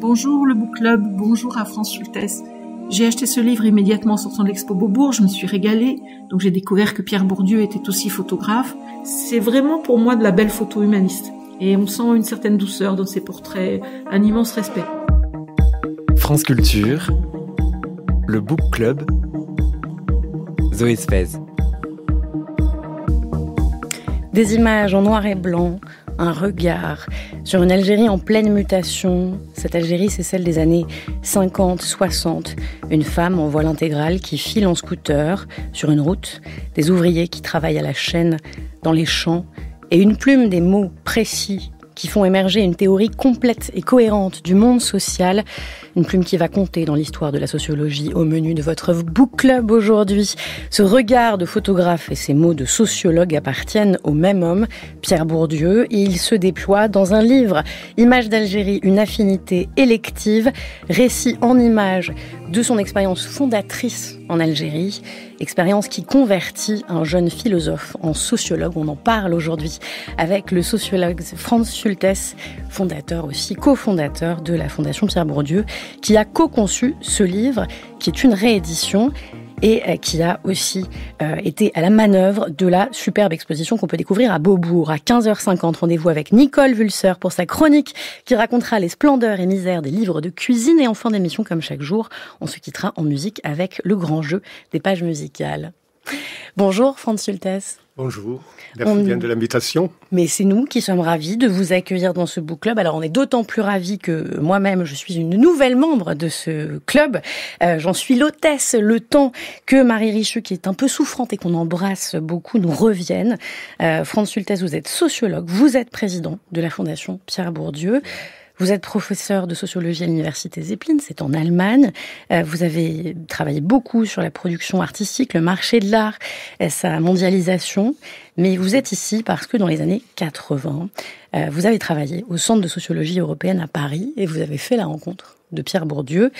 Bonjour le Book Club, bonjour à France Schultes. J'ai acheté ce livre immédiatement en sortant de l'Expo Beaubourg, je me suis régalée. Donc j'ai découvert que Pierre Bourdieu était aussi photographe. C'est vraiment pour moi de la belle photo humaniste. Et on sent une certaine douceur dans ses portraits, un immense respect. France Culture, le Book Club, Zoé Sfez. Des images en noir et blanc, un regard sur une Algérie en pleine mutation. Cette Algérie, c'est celle des années 50, 60. Une femme en voile intégral qui file en scooter sur une route, des ouvriers qui travaillent à la chaîne dans les champs, et une plume des mots précis qui font émerger une théorie complète et cohérente du monde social. Une plume qui va compter dans l'histoire de la sociologie au menu de votre book club aujourd'hui. Ce regard de photographe et ces mots de sociologue appartiennent au même homme, Pierre Bourdieu, et il se déploie dans un livre, Images d'Algérie, une affinité élective, récit en images de son expérience fondatrice en Algérie, expérience qui convertit un jeune philosophe en sociologue. On en parle aujourd'hui avec le sociologue Franz Schultes, fondateur aussi, cofondateur de la Fondation Pierre Bourdieu, qui a co-conçu ce livre, qui est une réédition et qui a aussi été à la manœuvre de la superbe exposition qu'on peut découvrir à Beaubourg. À 15h50, rendez-vous avec Nicole Vulser pour sa chronique qui racontera les splendeurs et misères des livres de cuisine. Et en fin d'émission, comme chaque jour, on se quittera en musique avec le grand jeu des pages musicales. Bonjour Franz Schultes. Bonjour, merci bien de l'invitation. Mais c'est nous qui sommes ravis de vous accueillir dans ce book club. Alors on est d'autant plus ravis que moi-même je suis une nouvelle membre de ce club. J'en suis l'hôtesse le temps que Marie Richeux, qui est un peu souffrante et qu'on embrasse beaucoup, nous revienne. Franz Schultes, vous êtes sociologue, vous êtes président de la Fondation Pierre Bourdieu. Vous êtes professeur de sociologie à l'université Zeppelin, c'est en Allemagne. Vous avez travaillé beaucoup sur la production artistique, le marché de l'art, sa mondialisation. Mais vous êtes ici parce que dans les années 80, vous avez travaillé au Centre de sociologie européenne à Paris et vous avez fait la rencontre de Pierre Bourdieu.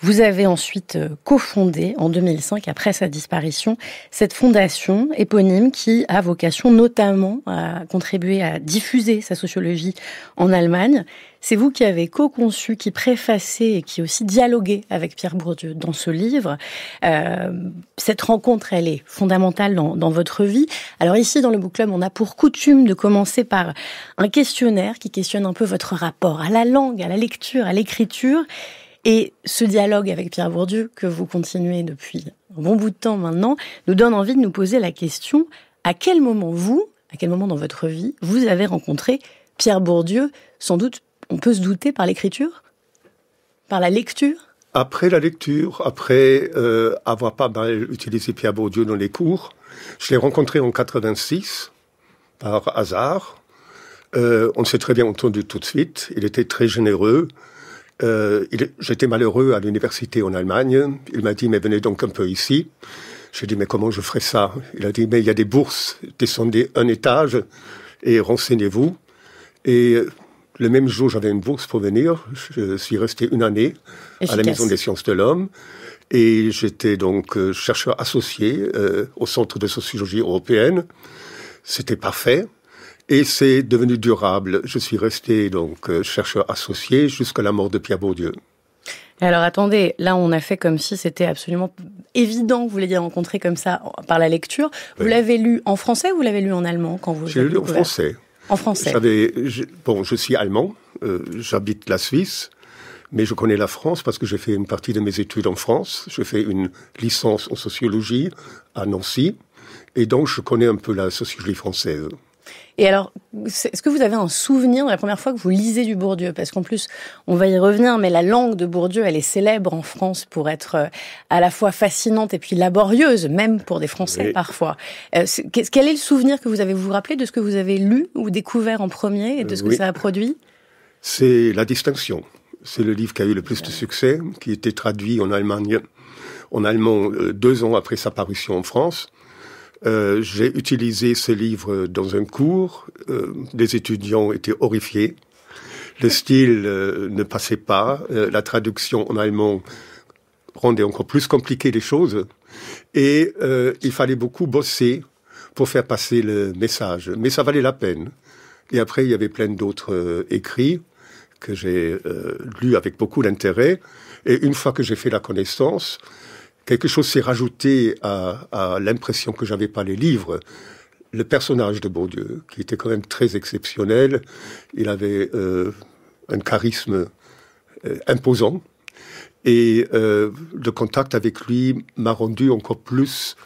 Vous avez ensuite cofondé, en 2005, après sa disparition, cette fondation éponyme qui a vocation notamment à contribuer à diffuser sa sociologie en Allemagne. C'est vous qui avez co-conçu, qui préfacé et qui aussi dialogué avec Pierre Bourdieu dans ce livre. Cette rencontre, elle est fondamentale dans votre vie. Alors ici, dans le Book Club, on a pour coutume de commencer par un questionnaire qui questionne un peu votre rapport à la langue, à la lecture, à l'écriture. Et ce dialogue avec Pierre Bourdieu, que vous continuez depuis un bon bout de temps maintenant, nous donne envie de nous poser la question, à quel moment dans votre vie, vous avez rencontré Pierre Bourdieu? Sans doute, on peut se douter par l'écriture? Par la lecture? Après la lecture, après avoir pas mal utilisé Pierre Bourdieu dans les cours, je l'ai rencontré en 86, par hasard. On s'est très bien entendu tout de suite, il était très généreux. J'étais malheureux à l'université en Allemagne. Il m'a dit, mais venez donc un peu ici. J'ai dit, mais comment je ferai ça? Il a dit, mais il y a des bourses, descendez un étage et renseignez-vous. Et le même jour, j'avais une bourse pour venir. Je suis resté une année à la Maison des sciences de l'homme. Et j'étais donc chercheur associé au Centre de sociologie européenne. C'était parfait. Et c'est devenu durable. Je suis resté donc chercheur associé jusqu'à la mort de Pierre Bourdieu. Alors attendez, là on a fait comme si c'était absolument évident que vous l'ayez rencontré comme ça par la lecture. Vous l'avez lu en français ou vous l'avez lu en allemand quand vous? J'ai lu en français. En français. Je suis allemand, j'habite la Suisse, mais je connais la France parce que j'ai fait une partie de mes études en France. J'ai fait une licence en sociologie à Nancy, et donc je connais un peu la sociologie française. Et alors, est-ce que vous avez un souvenir de la première fois que vous lisez du Bourdieu? Parce qu'en plus, on va y revenir, mais la langue de Bourdieu, elle est célèbre en France pour être à la fois fascinante et puis laborieuse, même pour des Français parfois. Quel est le souvenir que vous avez? Vous vous rappelez de ce que vous avez lu ou découvert en premier et de ce que ça a produit? C'est La Distinction. C'est le livre qui a eu le plus de succès, qui a été traduit en allemand 2 ans après sa parution en France. J'ai utilisé ce livre dans un cours. Les étudiants étaient horrifiés. Le style ne passait pas. La traduction en allemand rendait encore plus compliqué les choses. Et il fallait beaucoup bosser pour faire passer le message. Mais ça valait la peine. Et après, il y avait plein d'autres écrits que j'ai lu avec beaucoup d'intérêt. Et une fois que j'ai fait la connaissance, quelque chose s'est rajouté à l'impression que j'avais par les livres. Le personnage de Bourdieu, qui était quand même très exceptionnel, il avait un charisme imposant. Et le contact avec lui m'a rendu encore plus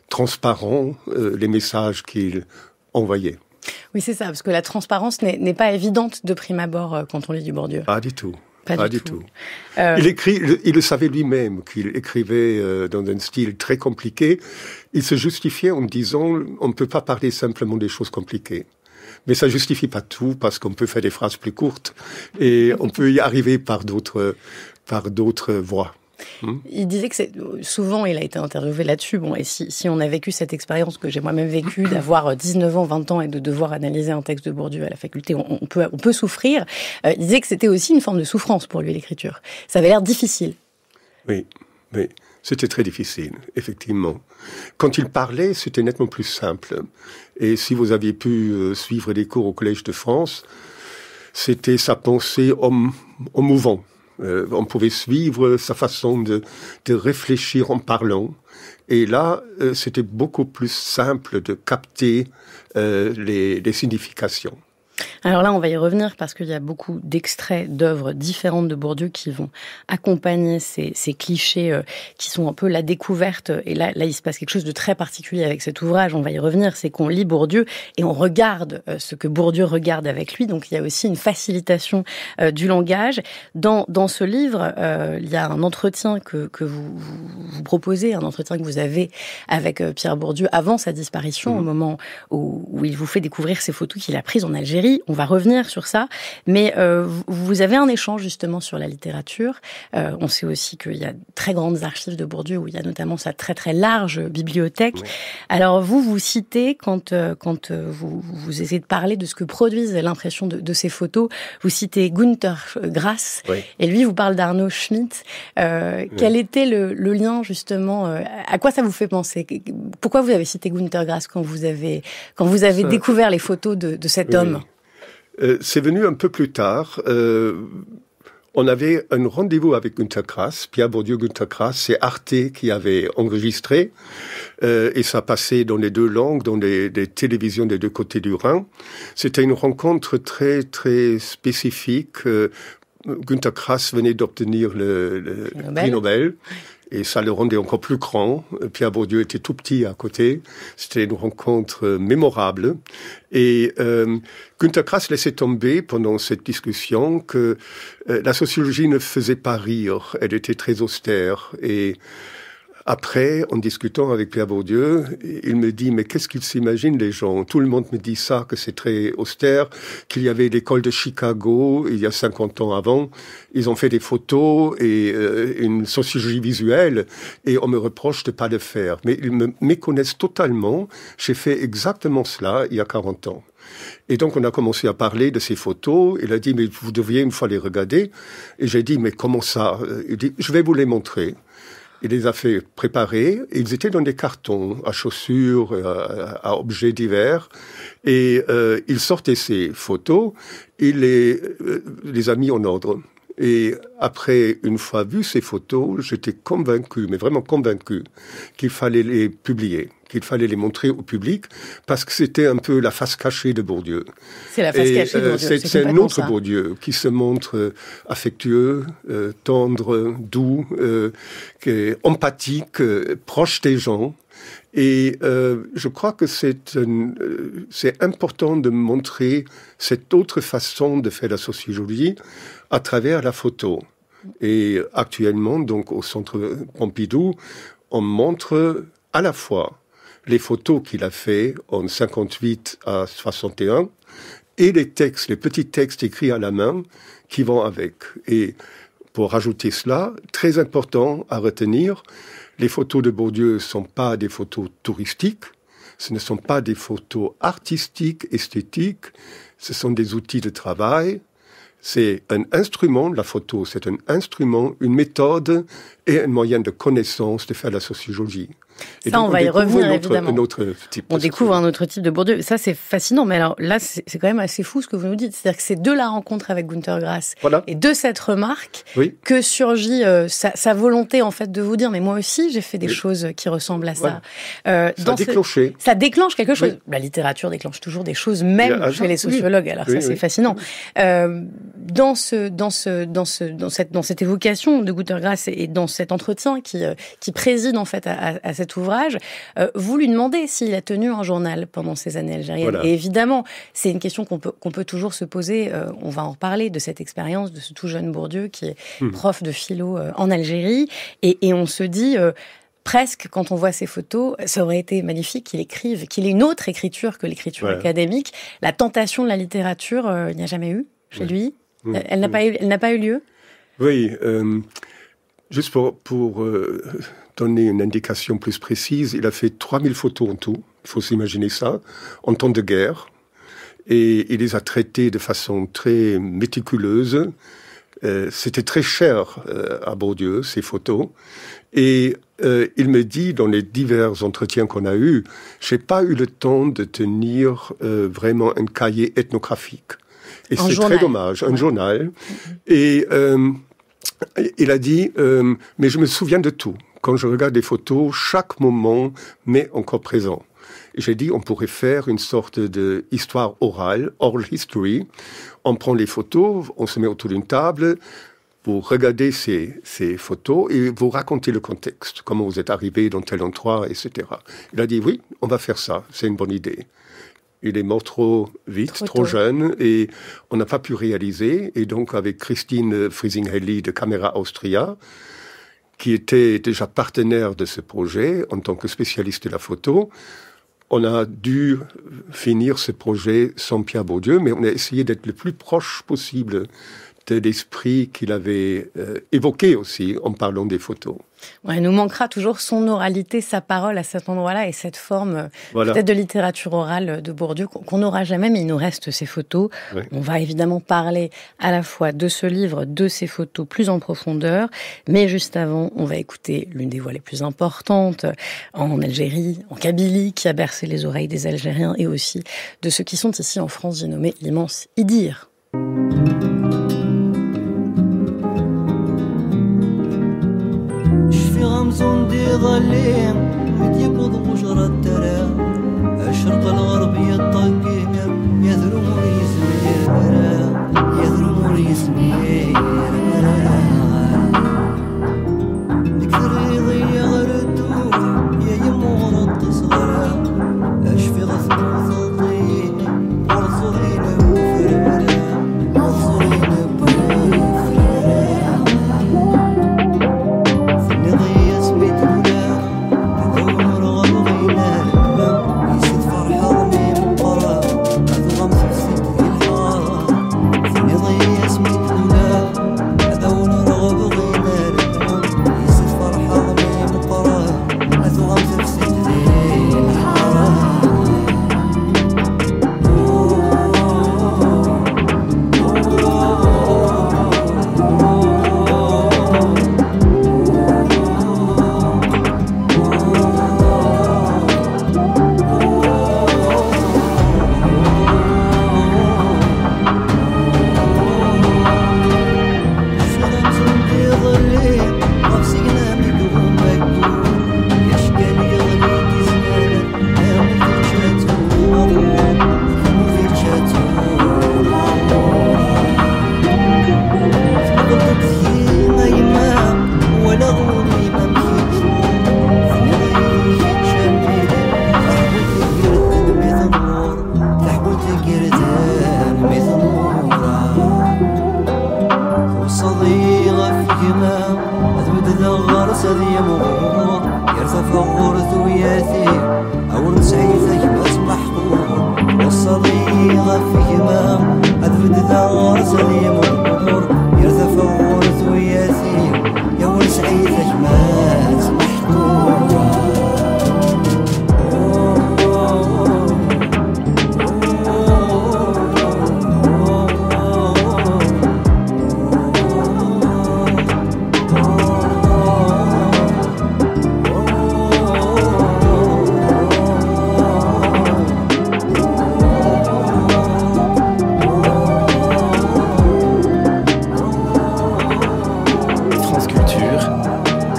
transparent les messages qu'il envoyait. Oui, c'est ça, parce que la transparence n'est pas évidente de prime abord quand on lit du Bourdieu. Pas du tout. Pas du tout. Il le savait lui-même qu'il écrivait dans un style très compliqué. Il se justifiait en disant on ne peut pas parler simplement des choses compliquées. Mais ça justifie pas tout parce qu'on peut faire des phrases plus courtes et on peut y arriver par d'autres voies. Il disait que souvent, il a été interviewé là-dessus. Bon, et si on a vécu cette expérience que j'ai moi-même vécue, d'avoir 19 ans, 20 ans et de devoir analyser un texte de Bourdieu à la faculté, on peut souffrir. Il disait que c'était aussi une forme de souffrance pour lui, l'écriture. Ça avait l'air difficile. Oui, c'était très difficile, effectivement. Quand il parlait, c'était nettement plus simple. Et si vous aviez pu suivre des cours au Collège de France, c'était sa pensée en mouvant. On pouvait suivre sa façon de réfléchir en parlant. Et là, c'était beaucoup plus simple de capter les significations. Alors là, on va y revenir parce qu'il y a beaucoup d'extraits d'œuvres différentes de Bourdieu qui vont accompagner ces clichés qui sont un peu la découverte. Et là, il se passe quelque chose de très particulier avec cet ouvrage. On va y revenir. C'est qu'on lit Bourdieu et on regarde ce que Bourdieu regarde avec lui. Donc, il y a aussi une facilitation du langage. Dans ce livre, il y a un entretien que vous proposez, un entretien que vous avez avec Pierre Bourdieu avant sa disparition, au moment où il vous fait découvrir ces photos qu'il a prises en Algérie. On va revenir sur ça, mais vous avez un échange justement sur la littérature. On sait aussi qu'il y a très grandes archives de Bourdieu où il y a notamment sa très très large bibliothèque. Oui. Alors vous citez quand vous essayez de parler de ce que produisent l'impression de ces photos, vous citez Günter Grass, oui. Et lui vous parle d'Arnaud Schmitt. Quel était le lien justement à quoi ça vous fait penser? Pourquoi vous avez cité Günter Grass quand vous avez découvert les photos de cet homme? C'est venu un peu plus tard. On avait un rendez-vous avec Günter Grass, Pierre Bourdieu, Günter Grass. C'est Arte qui avait enregistré et ça passait dans les deux langues, dans des télévisions des deux côtés du Rhin. C'était une rencontre très très spécifique. Günter Grass venait d'obtenir le prix Nobel. Et ça le rendait encore plus grand. Pierre Bourdieu était tout petit à côté. C'était une rencontre mémorable. Et Günter Grass laissait tomber pendant cette discussion que la sociologie ne faisait pas rire. Elle était très austère. Et après, en discutant avec Pierre Bourdieu, il me dit « Mais qu'est-ce qu'ils s'imaginent les gens ?» Tout le monde me dit ça, que c'est très austère, qu'il y avait l'école de Chicago, il y a 50 ans avant. Ils ont fait des photos et une sociologie visuelle et on me reproche de pas le faire. Mais ils me méconnaissent totalement. J'ai fait exactement cela il y a 40 ans. Et donc, on a commencé à parler de ces photos. Il a dit « Mais vous devriez une fois les regarder. » Et j'ai dit « Mais comment ça ?» Il dit « Je vais vous les montrer. » Il les a fait préparer. Ils étaient dans des cartons à chaussures, à objets divers. Et il sortait ces photos. Il les a mis en ordre. Et après, une fois vu ces photos, j'étais convaincu, mais vraiment convaincu, qu'il fallait les publier, qu'il fallait les montrer au public, parce que c'était un peu la face cachée de Bourdieu. C'est la face cachée de Bourdieu. C'est un autre Bourdieu qui se montre affectueux, tendre, doux, empathique, proche des gens. Et je crois que c'est important de montrer cette autre façon de faire la sociologie à travers la photo. Et actuellement, donc au Centre Pompidou, on montre à la fois les photos qu'il a fait en 58 à 61 et les textes, les petits textes écrits à la main qui vont avec. Et pour rajouter cela, très important à retenir, les photos de Bourdieu ne sont pas des photos touristiques, ce ne sont pas des photos artistiques, esthétiques, ce sont des outils de travail. C'est un instrument, la photo, c'est un instrument, une méthode et un moyen de connaissance de faire la sociologie. Et ça, donc, on va y revenir, évidemment. Un autre type on découvre un autre type de Bourdieu. Ça, c'est fascinant. Mais alors là, c'est quand même assez fou ce que vous nous dites. C'est-à-dire que c'est de la rencontre avec Günter Grass et de cette remarque que surgit sa volonté, en fait, de vous dire, mais moi aussi, j'ai fait des choses qui ressemblent à ça. Ça déclenche quelque chose. La littérature déclenche toujours des choses, même chez les sociologues. Alors ça, c'est fascinant. Dans cette évocation de Günter Grass et dans cet entretien qui préside, en fait, à cet ouvrage, vous lui demandez s'il a tenu un journal pendant ces années algériennes. Et évidemment, c'est une question qu'on peut toujours se poser. On va en reparler de cette expérience de ce tout jeune Bourdieu qui est prof de philo en Algérie. Et on se dit... presque, quand on voit ces photos, ça aurait été magnifique qu'il écrive, qu'il ait une autre écriture que l'écriture académique. La tentation de la littérature, il n'y a jamais eu chez lui. Elle n'a pas eu lieu. Oui, juste pour donner une indication plus précise, il a fait 3000 photos en tout, il faut s'imaginer ça, en temps de guerre. Et il les a traitées de façon très méticuleuse. C'était très cher à Bourdieu, ces photos. Et il me dit, dans les divers entretiens qu'on a eus, j'ai pas eu le temps de tenir vraiment un cahier ethnographique. Et c'est très dommage, un journal. Et il a dit, mais je me souviens de tout. Quand je regarde des photos, chaque moment m'est encore présent. Et j'ai dit, on pourrait faire une sorte de histoire orale, oral history. On prend les photos, on se met autour d'une table, vous regardez ces photos et vous racontez le contexte, comment vous êtes arrivé dans tel endroit, etc. Il a dit, oui, on va faire ça, c'est une bonne idée. Il est mort trop vite, trop jeune, et on n'a pas pu réaliser. Et donc, avec Christine Friesing-Helly de Camera Austria, qui était déjà partenaire de ce projet en tant que spécialiste de la photo, on a dû finir ce projet sans Pierre Bourdieu, mais on a essayé d'être le plus proche possible de l'esprit qu'il avait évoqué aussi en parlant des photos. Ouais, il nous manquera toujours son oralité, sa parole à cet endroit-là et cette forme peut-être de littérature orale de Bourdieu qu'on n'aura jamais, mais il nous reste ces photos. Ouais. On va évidemment parler à la fois de ce livre, de ces photos plus en profondeur, mais juste avant, on va écouter l'une des voix les plus importantes en Algérie, en Kabylie, qui a bercé les oreilles des Algériens et aussi de ceux qui sont ici en France, j'ai nommé l'immense Idir. غمزون دي ظليم متيقظ مجرى الترى الشرق الغربي الطقير يذرم ويسمير يذرم ويسمير نكثر يضيع غردوح يا يمو غلط صغرى اشفي غثمو ثلطين ورصغين وفرمرا ورصغين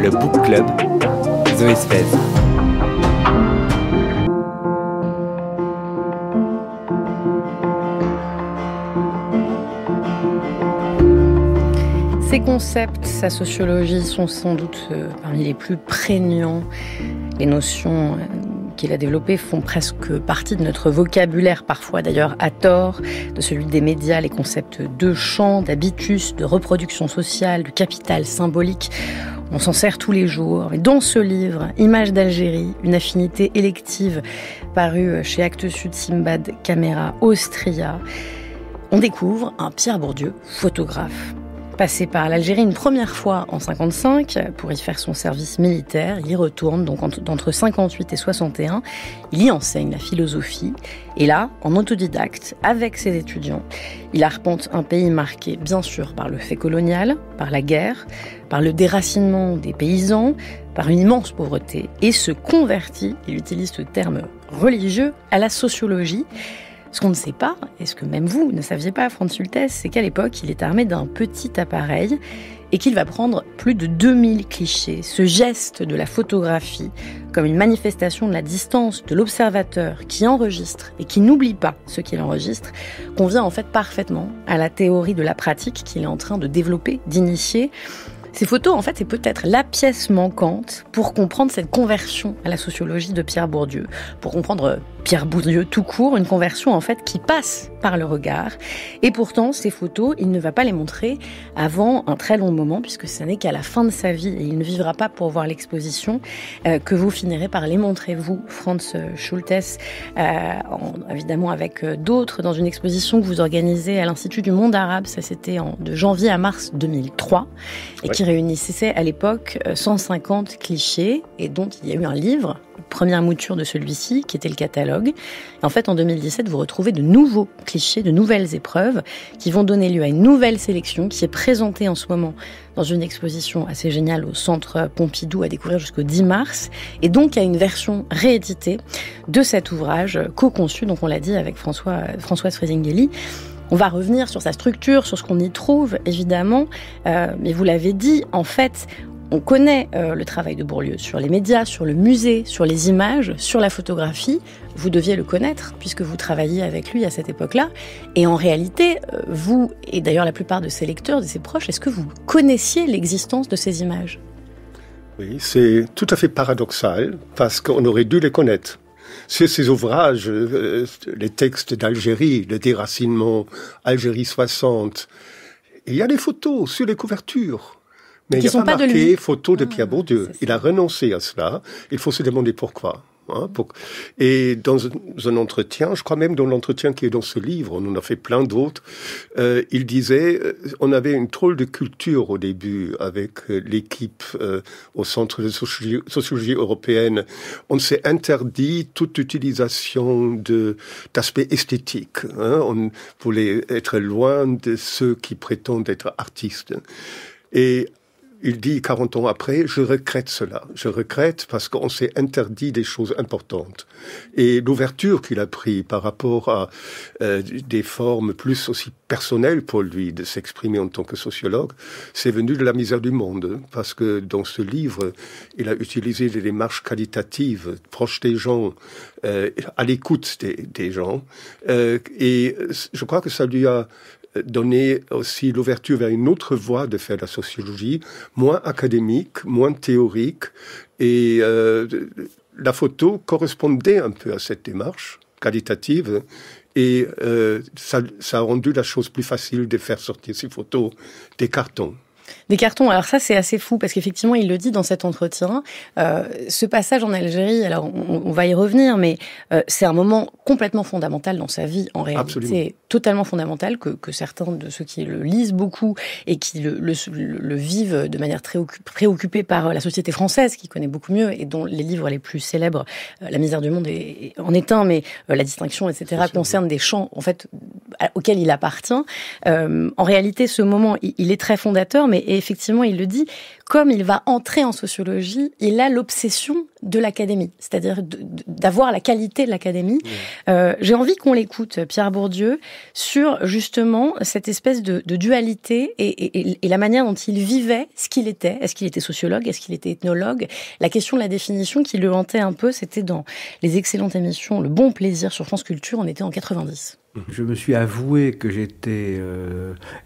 Le Book Club, Zoé Sfez. Ses concepts, sa sociologie sont sans doute parmi les plus prégnants. Les notions qu'il a développées font presque partie de notre vocabulaire, parfois d'ailleurs à tort, de celui des médias, les concepts de champ, d'habitus, de reproduction sociale, de capital symbolique. On s'en sert tous les jours. Et dans ce livre, Images d'Algérie, une affinité élective, paru chez Actes Sud Simbad Camera Austria, on découvre un Pierre Bourdieu photographe. Passé par l'Algérie une première fois en 55 pour y faire son service militaire, il y retourne donc entre 58 et 61. Il y enseigne la philosophie et là, en autodidacte, avec ses étudiants, il arpente un pays marqué bien sûr par le fait colonial, par la guerre, par le déracinement des paysans, par une immense pauvreté et se convertit, il utilise ce terme religieux, à la sociologie. Ce qu'on ne sait pas, et ce que même vous ne saviez pas, Franz Schultes, c'est qu'à l'époque, il est armé d'un petit appareil et qu'il va prendre plus de 2000 clichés. Ce geste de la photographie, comme une manifestation de la distance de l'observateur qui enregistre et qui n'oublie pas ce qu'il enregistre, convient en fait parfaitement à la théorie de la pratique qu'il est en train de développer, d'initier. Ces photos, en fait, c'est peut-être la pièce manquante pour comprendre cette conversion à la sociologie de Pierre Bourdieu, pour comprendre Pierre Bourdieu tout court, une conversion en fait qui passe par le regard. Et pourtant, ces photos, il ne va pas les montrer avant un très long moment, puisque ce n'est qu'à la fin de sa vie, et il ne vivra pas pour voir l'exposition, que vous finirez par les montrer, vous, Franz Schultes, évidemment avec d'autres, dans une exposition que vous organisez à l'Institut du Monde Arabe. Ça, c'était de janvier à mars 2003, et qui réunissait à l'époque 150 clichés, et dont il y a eu un livre, première mouture de celui-ci, qui était le catalogue. Et en fait, en 2017, vous retrouvez de nouveaux clichés, de nouvelles épreuves, qui vont donner lieu à une nouvelle sélection qui est présentée en ce moment dans une exposition assez géniale au Centre Pompidou à découvrir jusqu'au 10 mars, et donc à une version rééditée de cet ouvrage co-conçu, donc on l'a dit, avec Françoise Frizinghelli. On va revenir sur sa structure, sur ce qu'on y trouve, évidemment, mais vous l'avez dit, en fait, on connaît le travail de Bourdieu sur les médias, sur le musée, sur les images, sur la photographie. Vous deviez le connaître, puisque vous travailliez avec lui à cette époque-là. Et en réalité, vous, et d'ailleurs la plupart de ses lecteurs, de ses proches, est-ce que vous connaissiez l'existence de ces images ? Oui, c'est tout à fait paradoxal, parce qu'on aurait dû les connaître. Sur ces ouvrages, les textes d'Algérie, le déracinement, Algérie 60, il y a des photos sur les couvertures. Mais il n'y a pas marqué photo de Pierre Bourdieu. Il a renoncé à cela. Il faut se demander pourquoi. Et dans un entretien, je crois même dans l'entretien qui est dans ce livre, on en a fait plein d'autres, il disait, on avait une drôle de culture au début avec l'équipe au Centre de sociologie européenne. On s'est interdit toute utilisation d'aspects esthétiques. On voulait être loin de ceux qui prétendent être artistes. Et il dit 40 ans après, je regrette cela. Je regrette parce qu'on s'est interdit des choses importantes. Et l'ouverture qu'il a pris par rapport à des formes plus aussi personnelles pour lui de s'exprimer en tant que sociologue, c'est venu de la misère du monde. Parce que dans ce livre, il a utilisé des démarches qualitatives, proches des gens, à l'écoute des gens. Et je crois que ça lui a donner aussi l'ouverture vers une autre voie de faire la sociologie, moins académique, moins théorique. Et la photo correspondait un peu à cette démarche qualitative. Et ça a rendu la chose plus facile de faire sortir ces photos des cartons. Des cartons, alors ça c'est assez fou parce qu'effectivement il le dit dans cet entretien, ce passage en Algérie, alors on va y revenir, mais c'est un moment complètement fondamental dans sa vie en réalité. Absolument. C'est totalement fondamental que certains de ceux qui le lisent beaucoup et qui le vivent de manière très préoccupée par la société française, qui connaît beaucoup mieux et dont les livres les plus célèbres, La misère du monde en est un, mais La distinction, etc., concernent des champs en fait auxquels il appartient. En réalité, ce moment, il est très fondateur, mais effectivement, il le dit, comme il va entrer en sociologie, il a l'obsession de l'académie, c'est-à-dire d'avoir la qualité de l'académie. J'ai envie qu'on l'écoute, Pierre Bourdieu, sur justement cette espèce de dualité et la manière dont il vivait ce qu'il était. Est-ce qu'il était sociologue? Est-ce qu'il était ethnologue? La question de la définition qui le hantait un peu, c'était dans les excellentes émissions Le Bon Plaisir sur France Culture, on était en 90. Je me suis avoué que j'étais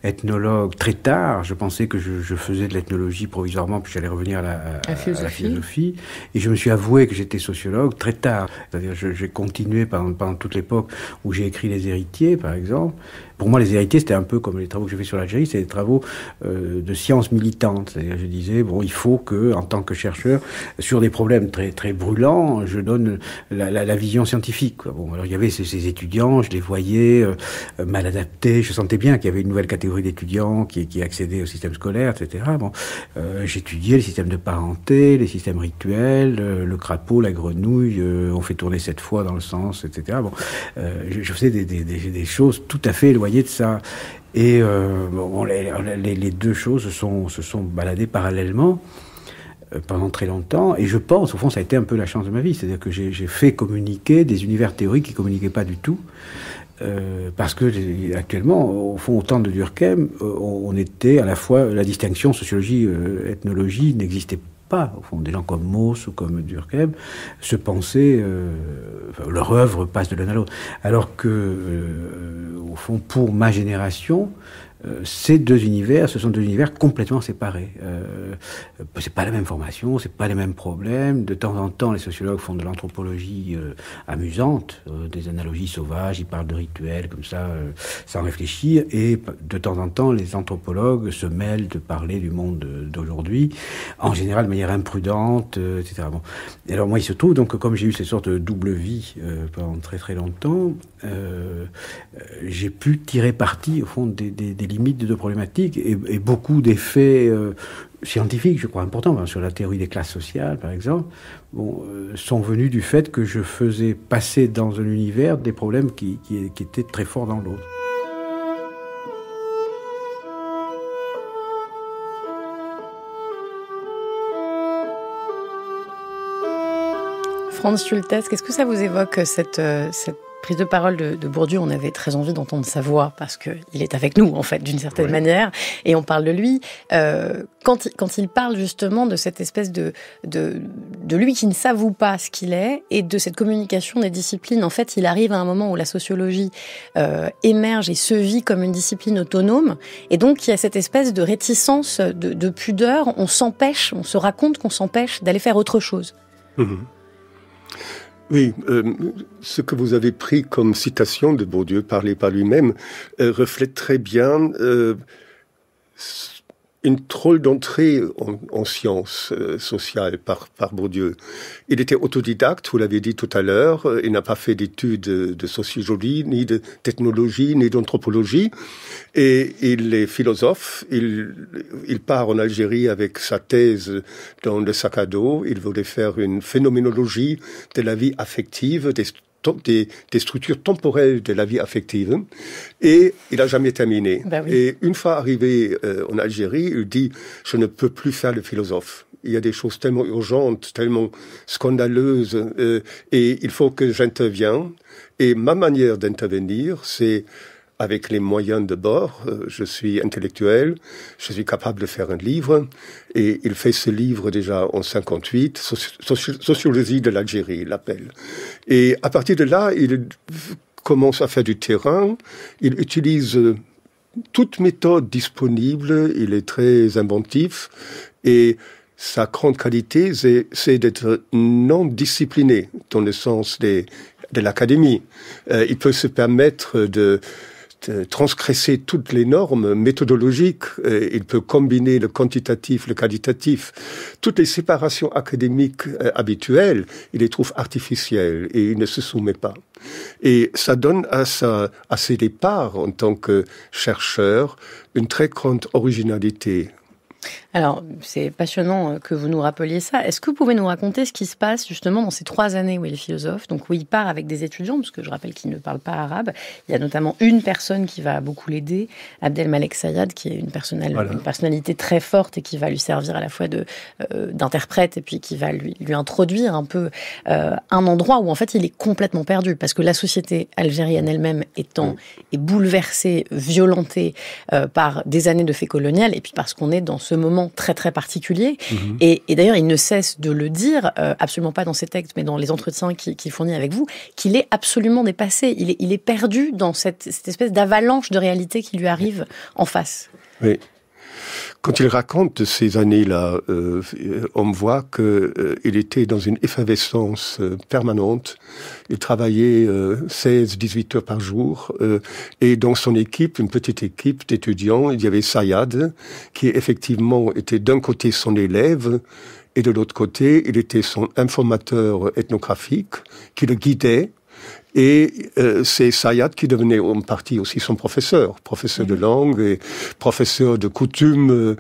ethnologue très tard. Je pensais que je faisais de l'ethnologie provisoirement, puis j'allais revenir à la philosophie. Et je me suis avoué que j'étais sociologue très tard. C'est-à-dire, j'ai continué pendant toute l'époque où j'ai écrit Les Héritiers, par exemple. Pour moi, Les Héritiers, c'était un peu comme les travaux que j'ai fait sur l'Algérie, c'est des travaux de science militante. C'est-à-dire, je disais, bon, il faut que, en tant que chercheur, sur des problèmes très, très brûlants, je donne la vision scientifique, quoi. Bon, alors il y avait ces étudiants, je les voyais mal adaptés, je sentais bien qu'il y avait une nouvelle catégorie d'étudiants qui accédaient au système scolaire, etc. Bon, j'étudiais les systèmes de parenté, les systèmes rituels, le crapaud, la grenouille, on fait tourner 7 fois dans le sens, etc. Bon, je faisais des choses tout à fait éloignées de ça. Et les deux choses se sont baladées parallèlement pendant très longtemps, et je pense, au fond, ça a été un peu la chance de ma vie, c'est-à-dire que j'ai fait communiquer des univers théoriques qui communiquaient pas du tout, parce que actuellement, au fond, au temps de Durkheim, on était à la fois, la distinction sociologie, ethnologie n'existait pas. Au fond, des gens comme Mauss ou comme Durkheim se pensaient, leur œuvre passe de l'un à l'autre, alors que, au fond, pour ma génération, ces deux univers, ce sont deux univers complètement séparés. C'est pas la même formation, c'est pas les mêmes problèmes. De temps en temps, les sociologues font de l'anthropologie amusante, des analogies sauvages, ils parlent de rituels comme ça, sans réfléchir. Et de temps en temps, les anthropologues se mêlent de parler du monde d'aujourd'hui, en général de manière imprudente, etc. Bon. Et alors moi, il se trouve donc que comme j'ai eu cette sorte de double vie pendant très très longtemps, j'ai pu tirer parti au fond des limites de deux problématiques et beaucoup d'effets scientifiques, je crois, importants, sur la théorie des classes sociales, par exemple, sont venus du fait que je faisais passer dans un univers des problèmes qui étaient très forts dans l'autre. Franz Schultes, qu'est-ce que ça vous évoque, cette prise de parole de Bourdieu? On avait très envie d'entendre sa voix parce qu'il est avec nous, en fait, d'une certaine manière, et on parle de lui. Quand il parle justement de cette espèce de lui qui ne s'avoue pas ce qu'il est et de cette communication des disciplines, en fait, il arrive à un moment où la sociologie émerge et se vit comme une discipline autonome, et donc il y a cette espèce de réticence, de pudeur. On se raconte qu'on s'empêche d'aller faire autre chose. Mmh. Oui, ce que vous avez pris comme citation de Bourdieu, parlé par lui-même, reflète très bien une drôle d'entrée en sciences sociales par Bourdieu. Il était autodidacte, vous l'avez dit tout à l'heure, il n'a pas fait d'études de sociologie, ni de technologie, ni d'anthropologie, et il est philosophe, il part en Algérie avec sa thèse dans le sac à dos, il voulait faire une phénoménologie de la vie affective, des structures temporelles de la vie affective, et il n'a jamais terminé. Ben oui. Et une fois arrivé en Algérie, il dit « Je ne peux plus faire le philosophe. Il y a des choses tellement urgentes, tellement scandaleuses, et il faut que j'intervienne. Et ma manière d'intervenir, c'est avec les moyens de bord. Je suis intellectuel, je suis capable de faire un livre, et il fait ce livre déjà en 58, Sociologie de l'Algérie, il l'appelle. Et à partir de là, il commence à faire du terrain, il utilise toute méthode disponible, il est très inventif, et sa grande qualité, c'est d'être non discipliné, dans le sens de l'académie. Il peut se permettre de transgresser toutes les normes méthodologiques. Il peut combiner le quantitatif, le qualitatif. Toutes les séparations académiques habituelles, il les trouve artificielles et il ne se soumet pas. Et ça donne à ses départs en tant que chercheur une très grande originalité. Alors, c'est passionnant que vous nous rappeliez ça. Est-ce que vous pouvez nous raconter ce qui se passe justement dans ces 3 années où il est philosophe, donc où il part avec des étudiants, parce que je rappelle qu'il ne parle pas arabe. Il y a notamment une personne qui va beaucoup l'aider, Abdelmalek Sayad, qui est une personnalité très forte et qui va lui servir à la fois d'interprète et puis qui va lui introduire un peu un endroit où en fait il est complètement perdu, parce que la société algérienne elle-même est bouleversée, violentée par des années de fait colonial, et puis parce qu'on est dans ce moment très très particulier. Et d'ailleurs, il ne cesse de le dire, absolument pas dans ses textes, mais dans les entretiens qu'il fournit avec vous, qu'il est absolument dépassé. Il est perdu dans cette espèce d'avalanche de réalité qui lui arrive en face. Oui. Quand il raconte ces années-là, on voit qu'il était dans une effervescence permanente. Il travaillait 16-18 heures par jour. Et dans son équipe, une petite équipe d'étudiants, il y avait Sayad, qui effectivement était d'un côté son élève, et de l'autre côté, il était son informateur ethnographique, qui le guidait. Et c'est Sayad qui devenait en partie aussi son professeur de langue et professeur de coutumes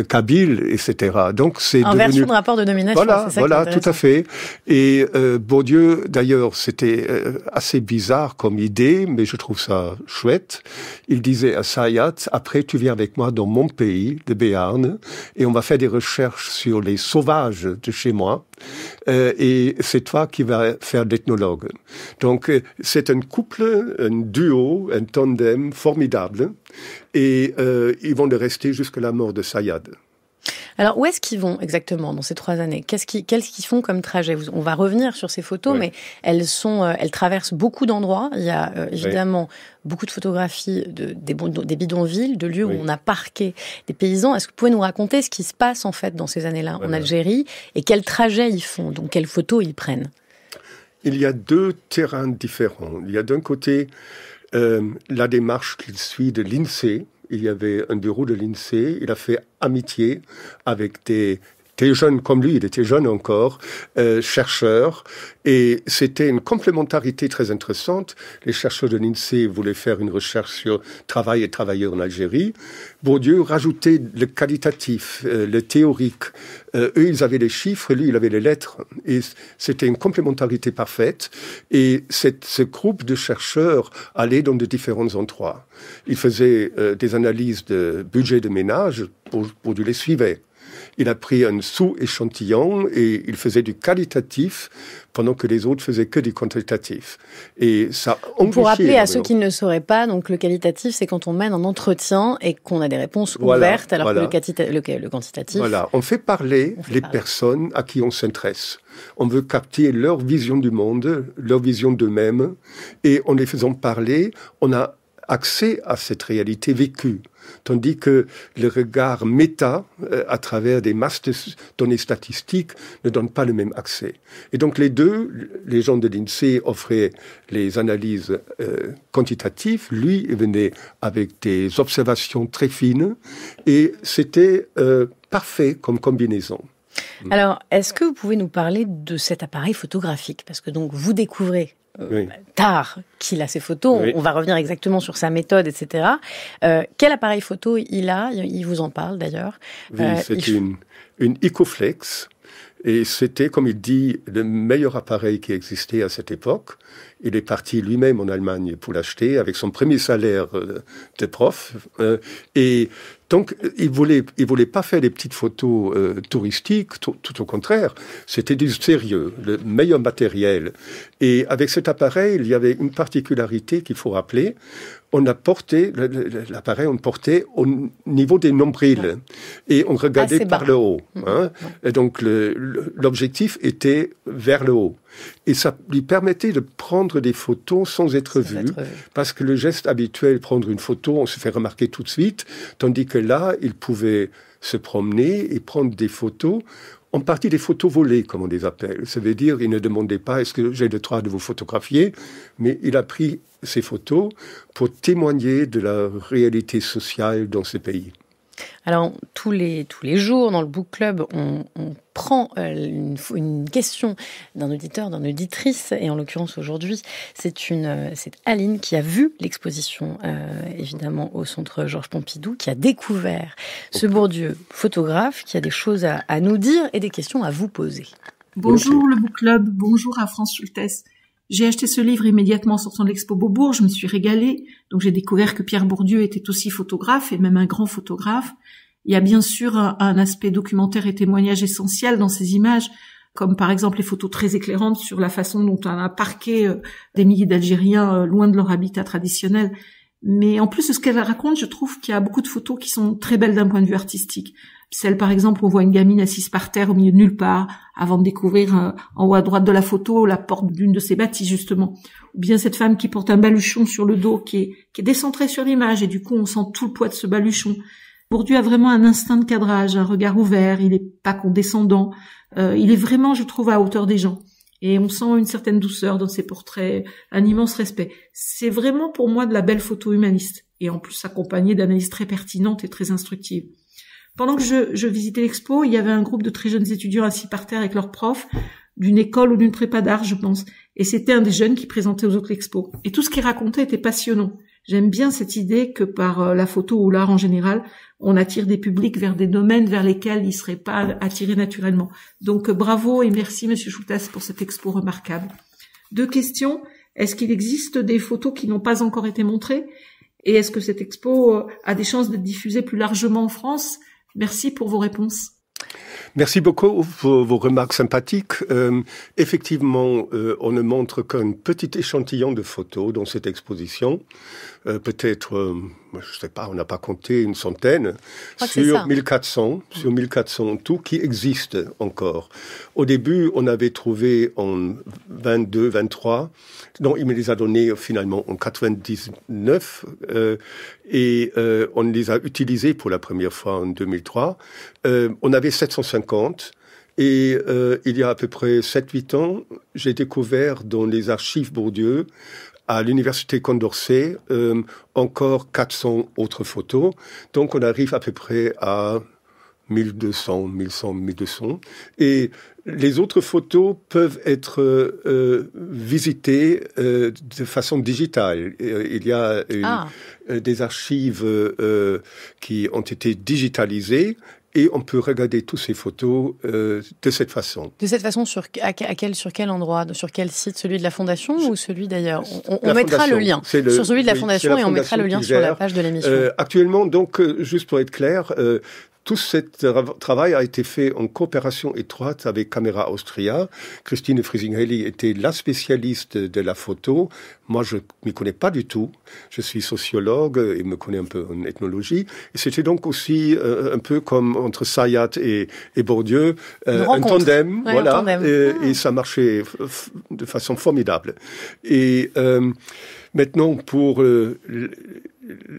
kabyle, etc. Donc c'est devenu... version de rapport de domination. Voilà, tout à fait. Et Bourdieu, d'ailleurs, c'était assez bizarre comme idée, mais je trouve ça chouette. Il disait à Sayad, après tu viens avec moi dans mon pays, le Béarn, et on va faire des recherches sur les sauvages de chez moi. Et c'est toi qui vas faire d'ethnologue. Donc, c'est un couple, un duo, un tandem formidable. Et ils vont le rester jusqu'à la mort de Sayad. Alors, où est-ce qu'ils vont exactement dans ces 3 années ? Qu'est-ce qu'ils font comme trajet ? On va revenir sur ces photos, mais elles traversent beaucoup d'endroits. Il y a évidemment beaucoup de photographies des bidonvilles, de lieux où on a parqué des paysans. Est-ce que vous pouvez nous raconter ce qui se passe en fait dans ces années-là en Algérie et quels trajets ils font, donc quelles photos ils prennent ? Il y a 2 terrains différents. Il y a d'un côté la démarche qu'il suit de l'INSEE. Il y avait un bureau de l'INSEE. Il a fait amitié avec des jeunes comme lui, il était jeune encore, chercheurs. Et c'était une complémentarité très intéressante. Les chercheurs de l'INSEE voulaient faire une recherche sur travail et travailleurs en Algérie. Bourdieu rajoutait le qualitatif, le théorique. Eux, ils avaient les chiffres, lui, il avait les lettres. Et c'était une complémentarité parfaite. Et ce groupe de chercheurs allait dans de différents endroits. Ils faisaient des analyses de budget de ménage. Bourdieu les suivait. Il a pris un sous-échantillon et il faisait du qualitatif pendant que les autres faisaient que du quantitatif. Et ça enrichit. Pour rappeler à ceux qui ne le sauraient pas, donc le qualitatif, c'est quand on mène un entretien et qu'on a des réponses ouvertes, alors que le quantitatif... Voilà, on fait parler les personnes à qui on s'intéresse. On veut capter leur vision du monde, leur vision d'eux-mêmes, et en les faisant parler, on a accès à cette réalité vécue. Tandis que le regard méta, à travers des masses de données statistiques, ne donne pas le même accès. Et donc les gens de l'INSEE offraient les analyses quantitatives, lui il venait avec des observations très fines, et c'était parfait comme combinaison. Alors, est-ce que vous pouvez nous parler de cet appareil photographique ? Parce que donc vous découvrez tard qu'il a ses photos, on va revenir exactement sur sa méthode, etc. Quel appareil photo il a ? Il vous en parle d'ailleurs. Oui, c'est une Icoflex, et c'était, comme il dit, le meilleur appareil qui existait à cette époque. Il est parti lui-même en Allemagne pour l'acheter avec son premier salaire de prof. Et donc, il voulait pas faire des petites photos touristiques, tout au contraire. C'était du sérieux, le meilleur matériel. Et avec cet appareil, il y avait une particularité qu'il faut rappeler. On a porté, l'appareil, on portait au niveau des nombrils. Et on regardait par le haut. Hein. Et donc, l'objectif était vers le haut. Et ça lui permettait de prendre des photos sans être vu. Parce que le geste habituel, prendre une photo, on se fait remarquer tout de suite. Tandis que là, il pouvait se promener et prendre des photos, en partie des photos volées, comme on les appelle. Ça veut dire, il ne demandait pas, est-ce que j'ai le droit de vous photographier? Mais il a pris ces photos pour témoigner de la réalité sociale dans ce pays. Alors, tous les jours, dans le Book Club, on prend une question d'un auditeur, d'une auditrice, et en l'occurrence aujourd'hui, c'est Aline qui a vu l'exposition, évidemment, au Centre Georges Pompidou, qui a découvert ce Bourdieu photographe, qui a des choses à nous dire et des questions à vous poser. Bonjour le Book Club, bonjour à France Schultes. J'ai acheté ce livre immédiatement en sortant de l'Expo Beaubourg, je me suis régalée, donc j'ai découvert que Pierre Bourdieu était aussi photographe, et même un grand photographe. Il y a bien sûr un aspect documentaire et témoignage essentiel dans ces images, comme par exemple les photos très éclairantes sur la façon dont on a parqué des milliers d'Algériens loin de leur habitat traditionnel. Mais en plus de ce qu'elle raconte, je trouve qu'il y a beaucoup de photos qui sont très belles d'un point de vue artistique. Celle, par exemple, où on voit une gamine assise par terre au milieu de nulle part, avant de découvrir en haut à droite de la photo la porte d'une de ses bâtisses, justement. Ou bien cette femme qui porte un baluchon sur le dos, qui est décentré sur l'image, et du coup on sent tout le poids de ce baluchon. Bourdieu a vraiment un instinct de cadrage, un regard ouvert, il est pas condescendant, il est vraiment, je trouve, à hauteur des gens. Et on sent une certaine douceur dans ses portraits, un immense respect. C'est vraiment pour moi de la belle photo humaniste, et en plus accompagnée d'analyses très pertinentes et très instructives. Pendant que je visitais l'expo, il y avait un groupe de très jeunes étudiants assis par terre avec leurs profs, d'une école ou d'une prépa d'art, je pense. Et c'était un des jeunes qui présentait aux autres l'expo. Et tout ce qu'il racontait était passionnant. J'aime bien cette idée que par la photo ou l'art en général, on attire des publics vers des domaines vers lesquels ils ne seraient pas attirés naturellement. Donc bravo et merci Monsieur Schultes pour cette expo remarquable. 2 questions. Est-ce qu'il existe des photos qui n'ont pas encore été montrées? Et est-ce que cette expo a des chances d'être diffusée plus largement en France? Merci pour vos réponses. Merci beaucoup pour vos remarques sympathiques. Effectivement, on ne montre qu'un petit échantillon de photos dans cette exposition. Peut-être, je sais pas, on n'a pas compté une centaine, sur 1400 tout qui existe encore. Au début, on avait trouvé en 22, 23. Non, il me les a donnés finalement en 99 et on les a utilisés pour la première fois en 2003. On avait 750 et il y a à peu près 7-8 ans, j'ai découvert dans les archives Bourdieu à l'université Condorcet encore 400 autres photos. Donc on arrive à peu près à 1200, 1100, 1200. Et les autres photos peuvent être visitées de façon digitale. Il y a des archives qui ont été digitalisées et on peut regarder toutes ces photos de cette façon. De cette façon, sur quel endroit? Sur quel site? Celui de la Fondation ou celui d'ailleurs? On mettra le lien sur celui de la Fondation et on mettra le lien sur la page de l'émission. Actuellement, donc, juste pour être clair, tout ce travail a été fait en coopération étroite avec Camera Austria. Christine Friesingheli était la spécialiste de la photo. Moi, je m'y connais pas du tout. Je suis sociologue et me connais un peu en ethnologie. Et c'était donc aussi un peu comme entre Sayat et Bourdieu, un tandem, ouais, voilà. Un tandem. Et ça marchait de façon formidable. Et maintenant, pour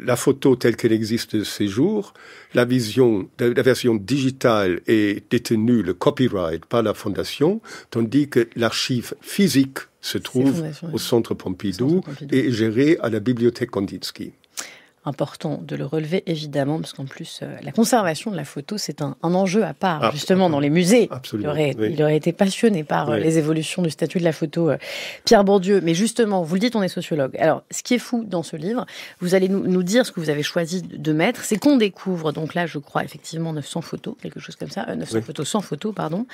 la photo telle qu'elle existe de ces jours, la version digitale est détenue, le copyright, par la Fondation, tandis que l'archive physique se trouve au Centre Pompidou et est gérée à la Bibliothèque Kandinsky. Important de le relever, évidemment, parce qu'en plus, la conservation de la photo, c'est un enjeu à part, justement, dans les musées. Absolument. Il aurait été passionné par les évolutions du statut de la photo, Pierre Bourdieu. Mais justement, vous le dites, on est sociologue. Alors, ce qui est fou dans ce livre, vous allez nous dire ce que vous avez choisi de mettre, c'est qu'on découvre, donc là, je crois, effectivement, 900 photos, quelque chose comme ça, 900 photos, 100 photos, pardon,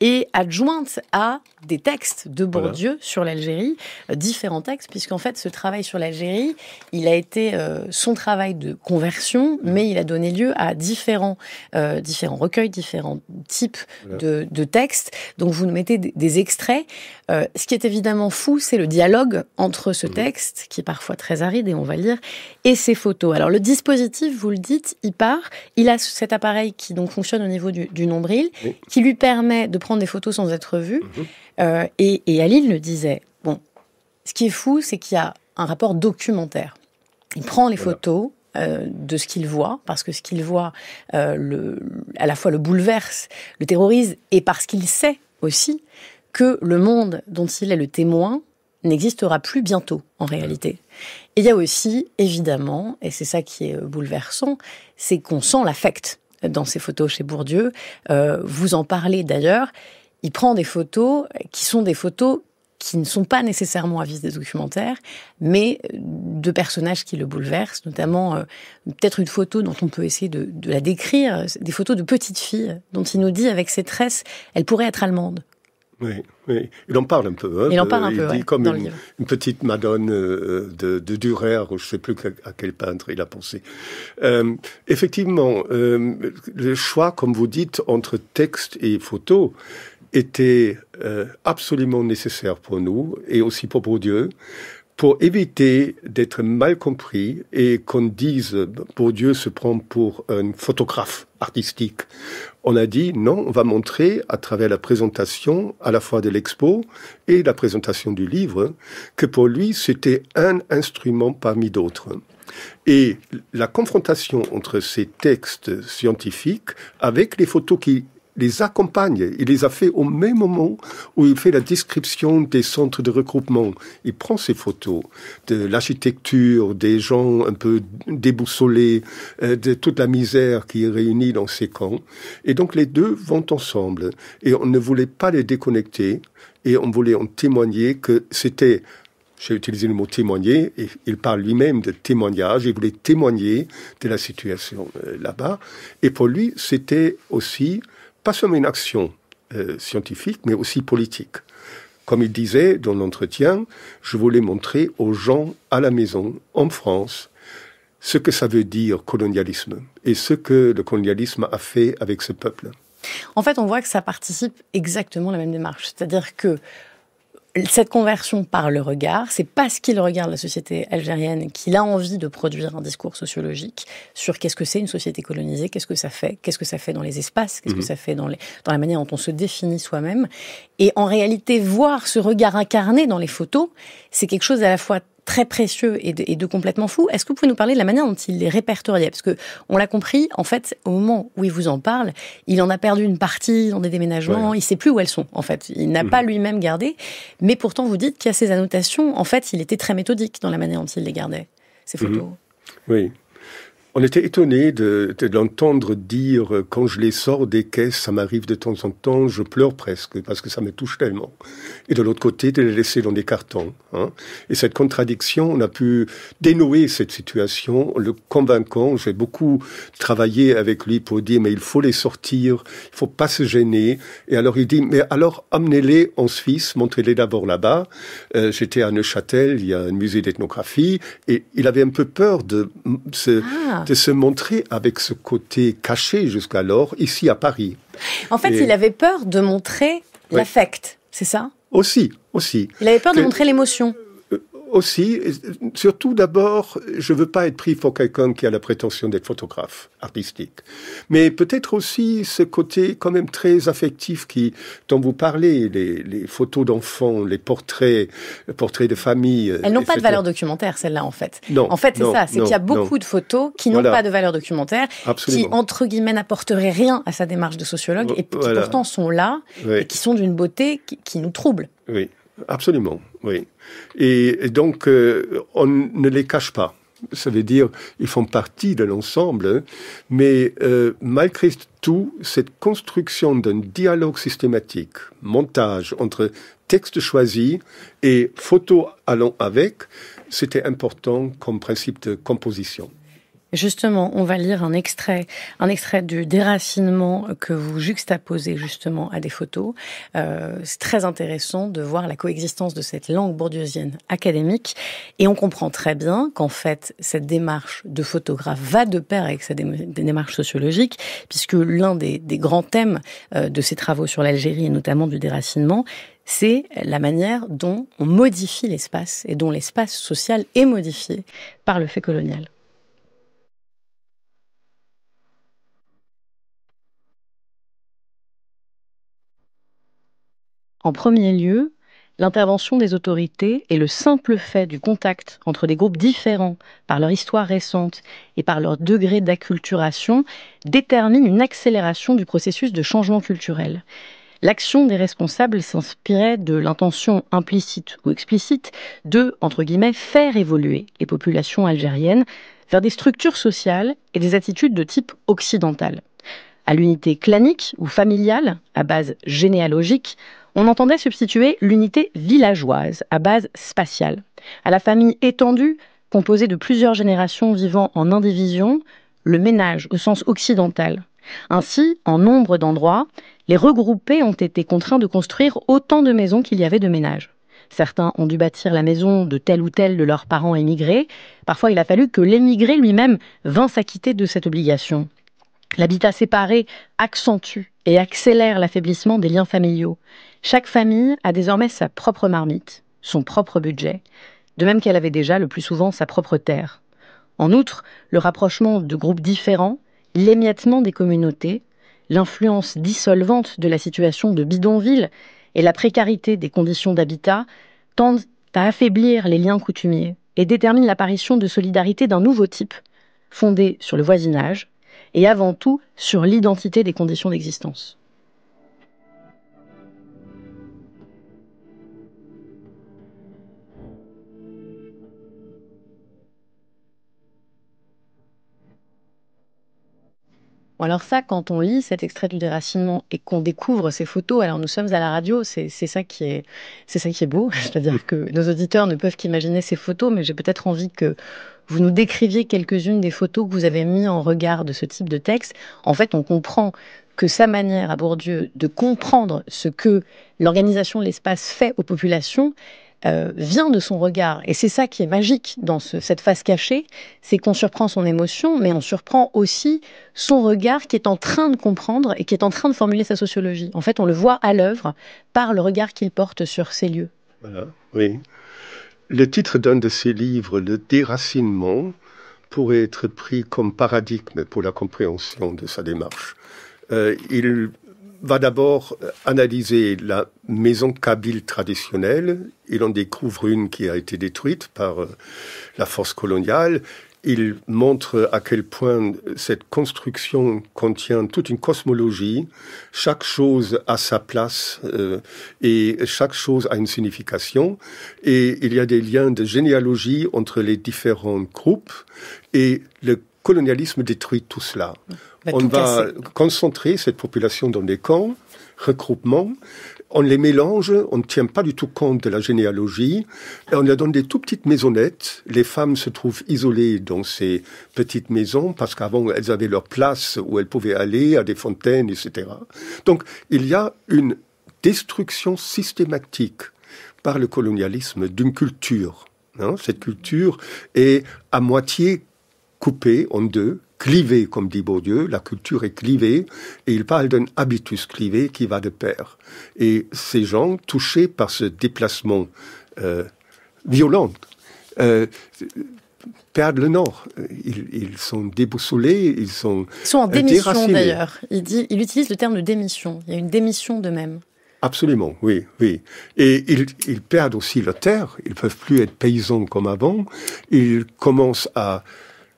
et adjointes à des textes de Bourdieu sur l'Algérie, différents textes, puisqu'en fait, ce travail sur l'Algérie, il a été son travail de conversion, mais il a donné lieu à différents recueils, différents types de textes. Donc vous nous mettez des extraits. Ce qui est évidemment fou, c'est le dialogue entre ce texte, qui est parfois très aride, et on va le lire, et ces photos. Alors le dispositif, vous le dites, il a cet appareil qui donc fonctionne au niveau du nombril, qui lui permet de prendre des photos sans être vu. Et Aline le disait, bon, ce qui est fou, c'est qu'il y a un rapport documentaire. Il prend les photos de ce qu'il voit, parce que ce qu'il voit, à la fois le bouleverse, le terrorise, et parce qu'il sait aussi que le monde dont il est le témoin n'existera plus bientôt, en réalité. Et il y a aussi, évidemment, et c'est ça qui est bouleversant, c'est qu'on sent l'affect dans ces photos chez Bourdieu. Vous en parlez d'ailleurs, il prend des photos qui sont des photos qui ne sont pas nécessairement à visée documentaire, mais de personnages qui le bouleversent, notamment peut-être une photo dont on peut essayer de la décrire, des photos de petites filles, dont il nous dit avec ses tresses, elle pourrait être allemande. Oui, oui, il en parle un peu. Hein, il en parle un peu, dit ouais, comme dans le livre. Une petite Madone de Dürer, je ne sais plus à quel peintre il a pensé. Effectivement, le choix, comme vous dites, entre texte et photo était absolument nécessaire pour nous, et aussi pour Bourdieu, pour éviter d'être mal compris et qu'on dise Bourdieu se prend pour un photographe artistique. On a dit non, on va montrer à travers la présentation à la fois de l'expo et la présentation du livre que pour lui c'était un instrument parmi d'autres. Et la confrontation entre ces textes scientifiques avec les photos qui les accompagne. Il les a fait au même moment où il fait la description des centres de regroupement. Il prend ces photos de l'architecture, des gens un peu déboussolés, de toute la misère qui est réunie dans ces camps. Et donc les deux vont ensemble. Et on ne voulait pas les déconnecter. Et on voulait en témoigner que c'était... J'ai utilisé le mot témoigner, et il parle lui-même de témoignage, il voulait témoigner de la situation là-bas. Et pour lui, c'était aussi pas seulement une action scientifique, mais aussi politique. Comme il disait dans l'entretien, je voulais montrer aux gens à la maison, en France, ce que ça veut dire colonialisme, et ce que le colonialisme a fait avec ce peuple. En fait, on voit que ça participe exactement à la même démarche. C'est-à-dire que cette conversion par le regard, c'est parce qu'il regarde la société algérienne qu'il a envie de produire un discours sociologique sur qu'est-ce que c'est une société colonisée, qu'est-ce que ça fait dans les espaces, qu'est-ce que ça fait dans la manière dont on se définit soi-même. Et en réalité, voir ce regard incarné dans les photos, c'est quelque chose à la fois très précieux et de complètement fou. Est-ce que vous pouvez nous parler de la manière dont il les répertoriait? Parce que, on l'a compris, en fait, au moment où il vous en parle, il en a perdu une partie dans des déménagements, il sait plus où elles sont, en fait. Il n'a pas lui-même gardé. Mais pourtant, vous dites qu'il y a ces annotations. En fait, il était très méthodique dans la manière dont il les gardait, ces photos. Oui. On était étonnés de l'entendre dire « Quand je les sors des caisses, ça m'arrive de temps en temps, je pleure presque, parce que ça me touche tellement. » Et de l'autre côté, de les laisser dans des cartons. Hein. Et cette contradiction, on a pu dénouer cette situation, le convaincant. J'ai beaucoup travaillé avec lui pour dire « Mais il faut les sortir, il faut pas se gêner. » Et alors il dit « Mais alors, amenez-les en Suisse, montrez-les d'abord là-bas. » J'étais à Neuchâtel, il y a un musée d'ethnographie, et il avait un peu peur de se montrer avec ce côté caché jusqu'alors, ici à Paris. En fait, il avait peur de montrer l'affect, c'est ça ? Aussi. Il avait peur de montrer l'émotion. Aussi, surtout d'abord, je veux pas être pris pour quelqu'un qui a la prétention d'être photographe artistique. Mais peut-être aussi ce côté quand même très affectif dont vous parlez, les photos d'enfants, les portraits de famille. Elles n'ont pas de valeur documentaire, celles-là, en fait. Non. En fait, c'est ça, c'est qu'il y a beaucoup de photos qui n'ont pas de valeur documentaire, qui, entre guillemets, n'apporteraient rien à sa démarche de sociologue, et qui pourtant sont là, et qui sont d'une beauté qui nous trouble. Oui. Absolument, oui. Et donc, on ne les cache pas. Ça veut dire, ils font partie de l'ensemble, mais malgré tout, cette construction d'un dialogue systématique, montage entre texte choisi et photos allant avec, c'était important comme principe de composition. Justement, on va lire un extrait du déracinement que vous juxtaposez justement à des photos. C'est très intéressant de voir la coexistence de cette langue bourdieusienne académique, et on comprend très bien qu'en fait, cette démarche de photographe va de pair avec cette démarche sociologique, puisque l'un des grands thèmes de ces travaux sur l'Algérie, et notamment du déracinement, c'est la manière dont on modifie l'espace, et dont l'espace social est modifié par le fait colonial. En premier lieu, l'intervention des autorités et le simple fait du contact entre des groupes différents par leur histoire récente et par leur degré d'acculturation déterminent une accélération du processus de changement culturel. L'action des responsables s'inspirait de l'intention implicite ou explicite de, entre guillemets, faire évoluer les populations algériennes vers des structures sociales et des attitudes de type occidental. À l'unité clanique ou familiale, à base généalogique, on entendait substituer l'unité villageoise, à base spatiale. À la famille étendue, composée de plusieurs générations vivant en indivision, le ménage au sens occidental. Ainsi, en nombre d'endroits, les regroupés ont été contraints de construire autant de maisons qu'il y avait de ménages. Certains ont dû bâtir la maison de tel ou tel de leurs parents émigrés. Parfois, il a fallu que l'émigré lui-même vînt s'acquitter de cette obligation. L'habitat séparé accentue et accélère l'affaiblissement des liens familiaux. Chaque famille a désormais sa propre marmite, son propre budget, de même qu'elle avait déjà le plus souvent sa propre terre. En outre, le rapprochement de groupes différents, l'émiettement des communautés, l'influence dissolvante de la situation de bidonville et la précarité des conditions d'habitat tendent à affaiblir les liens coutumiers et déterminent l'apparition de solidarités d'un nouveau type, fondée sur le voisinage et avant tout sur l'identité des conditions d'existence. Bon, alors ça, quand on lit cet extrait du déracinement et qu'on découvre ces photos, alors nous sommes à la radio, c'est ça qui est beau. C'est-à-dire que nos auditeurs ne peuvent qu'imaginer ces photos, mais j'ai peut-être envie que vous nous décriviez quelques-unes des photos que vous avez mises en regard de ce type de texte. En fait, on comprend que sa manière à Bourdieu de comprendre ce que l'organisation de l'espace fait aux populations vient de son regard. Et c'est ça qui est magique dans cette face cachée, c'est qu'on surprend son émotion, mais on surprend aussi son regard qui est en train de comprendre et qui est en train de formuler sa sociologie. En fait, on le voit à l'œuvre par le regard qu'il porte sur ces lieux. Voilà, oui. Le titre d'un de ses livres, Le déracinement, pourrait être pris comme paradigme pour la compréhension de sa démarche. Il va d'abord analyser la maison kabyle traditionnelle. Il en découvre une qui a été détruite par la force coloniale. Il montre à quel point cette construction contient toute une cosmologie. Chaque chose a sa place et chaque chose a une signification. Et il y a des liens de généalogie entre les différents groupes et le colonialisme détruit tout cela. On va concentrer cette population dans des camps, regroupements, on les mélange, on ne tient pas du tout compte de la généalogie, et on leur donne des tout petites maisonnettes. Les femmes se trouvent isolées dans ces petites maisons, parce qu'avant, elles avaient leur place où elles pouvaient aller, à des fontaines, etc. Donc, il y a une destruction systématique par le colonialisme d'une culture. Cette culture est à moitié coupée en deux, clivée, comme dit Bourdieu. La culture est clivée, et il parle d'un habitus clivé qui va de pair. Et ces gens, touchés par ce déplacement violent, perdent le nord. Ils sont déboussolés, ils sont en démission déracinés. D'ailleurs. Il utilise le terme de démission. Il y a une démission d'eux-mêmes. Absolument, oui, oui. Et ils perdent aussi leur terre. Ils ne peuvent plus être paysans comme avant. Ils commencent à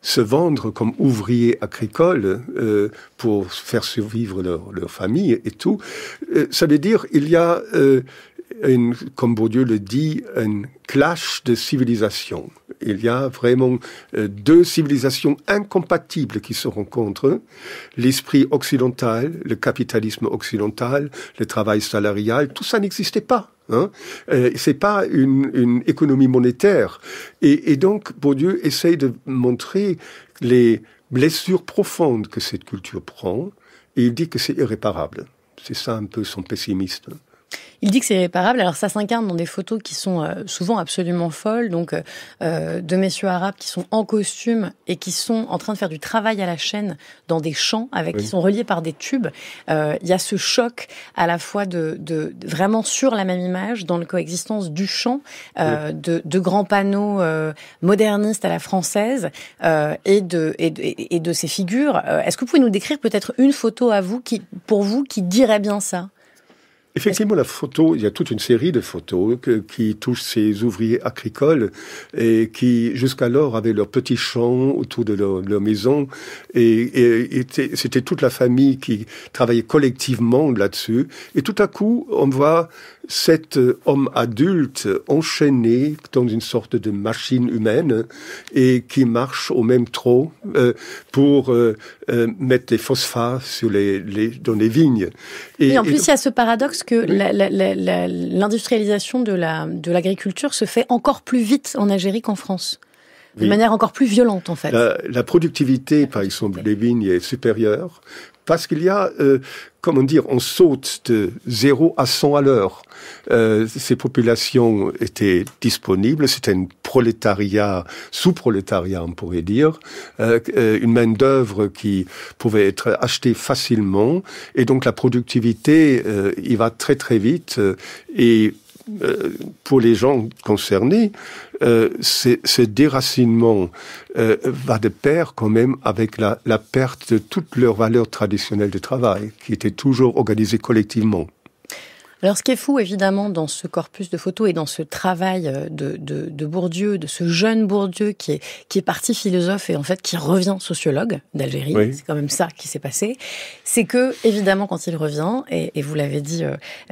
se vendre comme ouvriers agricoles pour faire survivre leur famille et tout. Ça veut dire il y a, comme Bourdieu le dit, un clash de civilisations. Il y a vraiment deux civilisations incompatibles qui se rencontrent. L'esprit occidental, le capitalisme occidental, le travail salarial, tout ça n'existait pas. C'est pas une économie monétaire. Et donc, Bourdieu essaye de montrer les blessures profondes que cette culture prend, et il dit que c'est irréparable. C'est ça un peu son pessimiste. Il dit que c'est irréparable. Alors ça s'incarne dans des photos qui sont souvent absolument folles, donc de messieurs arabes qui sont en costume et qui sont en train de faire du travail à la chaîne dans des champs qui sont reliés par des tubes. Il y a ce choc à la fois de vraiment sur la même image, dans la coexistence du champ, de grands panneaux modernistes à la française et de ces figures. Est-ce que vous pouvez nous décrire peut-être une photo pour vous qui dirait bien ça ? Effectivement, la photo, il y a toute une série de photos qui touchent ces ouvriers agricoles et qui, jusqu'alors, avaient leur petit champ autour de leur maison. Et c'était toute la famille qui travaillait collectivement là-dessus. Et tout à coup, on voit cet homme adulte enchaîné dans une sorte de machine humaine et qui marche au même trot pour mettre des phosphates dans les vignes. Et en plus, il y a ce paradoxe que l'industrialisation de l'agriculture se fait encore plus vite en Algérie qu'en France. De manière encore plus violente, en fait. La productivité, par exemple, des vignes est supérieure parce qu'il y a, comment dire, on saute de 0 à 100 à l'heure. Ces populations étaient disponibles, c'était un prolétariat, sous-prolétariat, on pourrait dire, une main-d'œuvre qui pouvait être achetée facilement, et donc la productivité, il va très très vite, et pour les gens concernés, ce déracinement va de pair quand même avec la perte de toutes leurs valeurs traditionnelles de travail, qui étaient toujours organisées collectivement. Alors, ce qui est fou, évidemment, dans ce corpus de photos et dans ce travail de Bourdieu, de ce jeune Bourdieu qui est parti philosophe et en fait qui revient sociologue d'Algérie, oui. C'est quand même ça qui s'est passé, c'est que, évidemment, quand il revient, et vous l'avez dit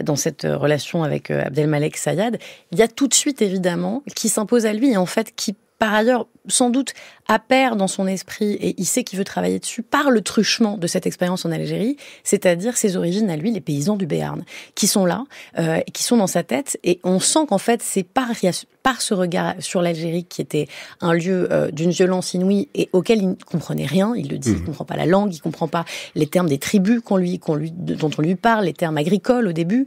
dans cette relation avec Abdelmalek Sayad, il y a tout de suite, évidemment, qui s'impose à lui et en fait qui, par ailleurs, sans doute, appert dans son esprit, et il sait qu'il veut travailler dessus, par le truchement de cette expérience en Algérie, c'est-à-dire ses origines à lui, les paysans du Béarn, qui sont là, qui sont dans sa tête, et on sent qu'en fait, c'est par ce regard sur l'Algérie, qui était un lieu d'une violence inouïe, et auquel il ne comprenait rien, il le dit, il ne comprend pas la langue, il ne comprend pas les termes des tribus dont on lui parle, les termes agricoles au début,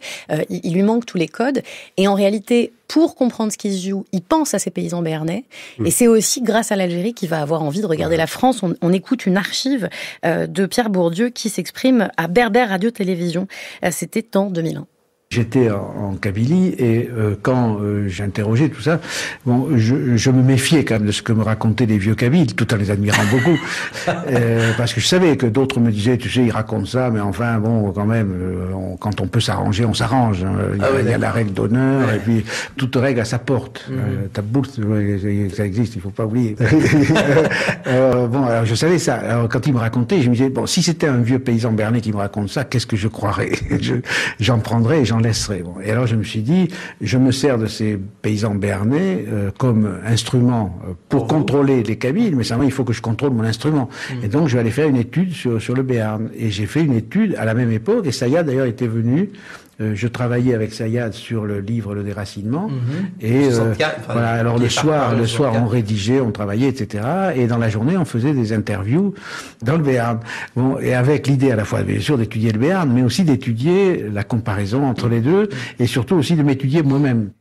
il lui manque tous les codes, et en réalité, pour comprendre ce qui se joue, il pense à ces paysans béarnais, et c'est aussi grâce à l'Algérie qu'il va avoir envie de regarder la France. On écoute une archive de Pierre Bourdieu qui s'exprime à Berbère Radio-Télévision. C'était en 2001. J'étais en Kabylie et quand j'interrogeais tout ça, bon, je me méfiais quand même de ce que me racontaient les vieux Kabyles, tout en les admirant beaucoup, parce que je savais que d'autres me disaient, tu sais, ils racontent ça, mais enfin, bon, quand même, quand on peut s'arranger, on s'arrange. Hein. Il y a la règle d'honneur, et puis toute règle à sa porte. Ta bourse, ça existe, il faut pas oublier. Bon, alors je savais ça. Alors quand il me racontait, je me disais, bon, si c'était un vieux paysan béarnais qui me raconte ça, qu'est-ce que je croirais? J'en prendrais et j'en laisserai. Bon. Et alors je me suis dit, je me sers de ces paysans béarnais comme instrument pour contrôler les Kabyles, mais seulement il faut que je contrôle mon instrument. Et donc je vais aller faire une étude sur le Béarn. Et j'ai fait une étude à la même époque, et Sayad d'ailleurs était venu. Je travaillais avec Sayad sur le livre Le Déracinement, et voilà. Alors le soir, on rédigeait, on travaillait, etc. Et dans la journée, on faisait des interviews dans le Béarn. Bon, et avec l'idée à la fois, bien sûr, d'étudier le Béarn, mais aussi d'étudier la comparaison entre les deux, et surtout aussi de m'étudier moi-même.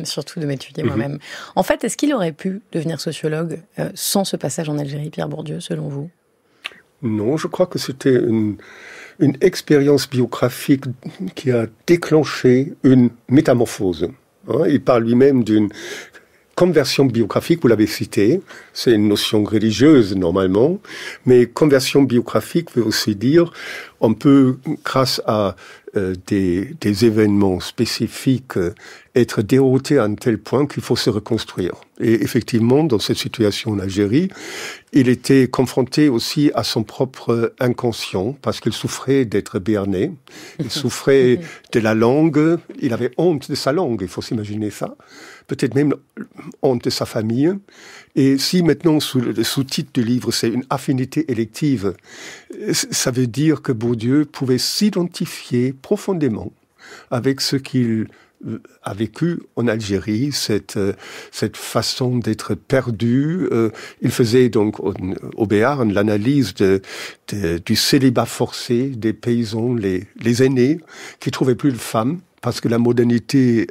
Surtout de m'étudier moi-même. En fait, est-ce qu'il aurait pu devenir sociologue sans ce passage en Algérie, Pierre Bourdieu, selon vous? Non, je crois que c'était une expérience biographique qui a déclenché une métamorphose. Il parle lui-même d'une conversion biographique, vous l'avez cité, c'est une notion religieuse normalement, mais conversion biographique veut aussi dire on peut, grâce à des événements spécifiques, être dérouté à un tel point qu'il faut se reconstruire. Et effectivement, dans cette situation en Algérie, il était confronté aussi à son propre inconscient, parce qu'il souffrait d'être béarnais, il souffrait de la langue, il avait honte de sa langue, il faut s'imaginer ça, peut-être même honte de sa famille. Et si maintenant, sous le sous-titre du livre, c'est une affinité élective, ça veut dire que Bourdieu pouvait s'identifier profondément avec ce qu'il a vécu en Algérie, cette façon d'être perdu. Il faisait donc au Béarn l'analyse du célibat forcé des paysans, les aînés, qui trouvaient plus de femmes, parce que la modernité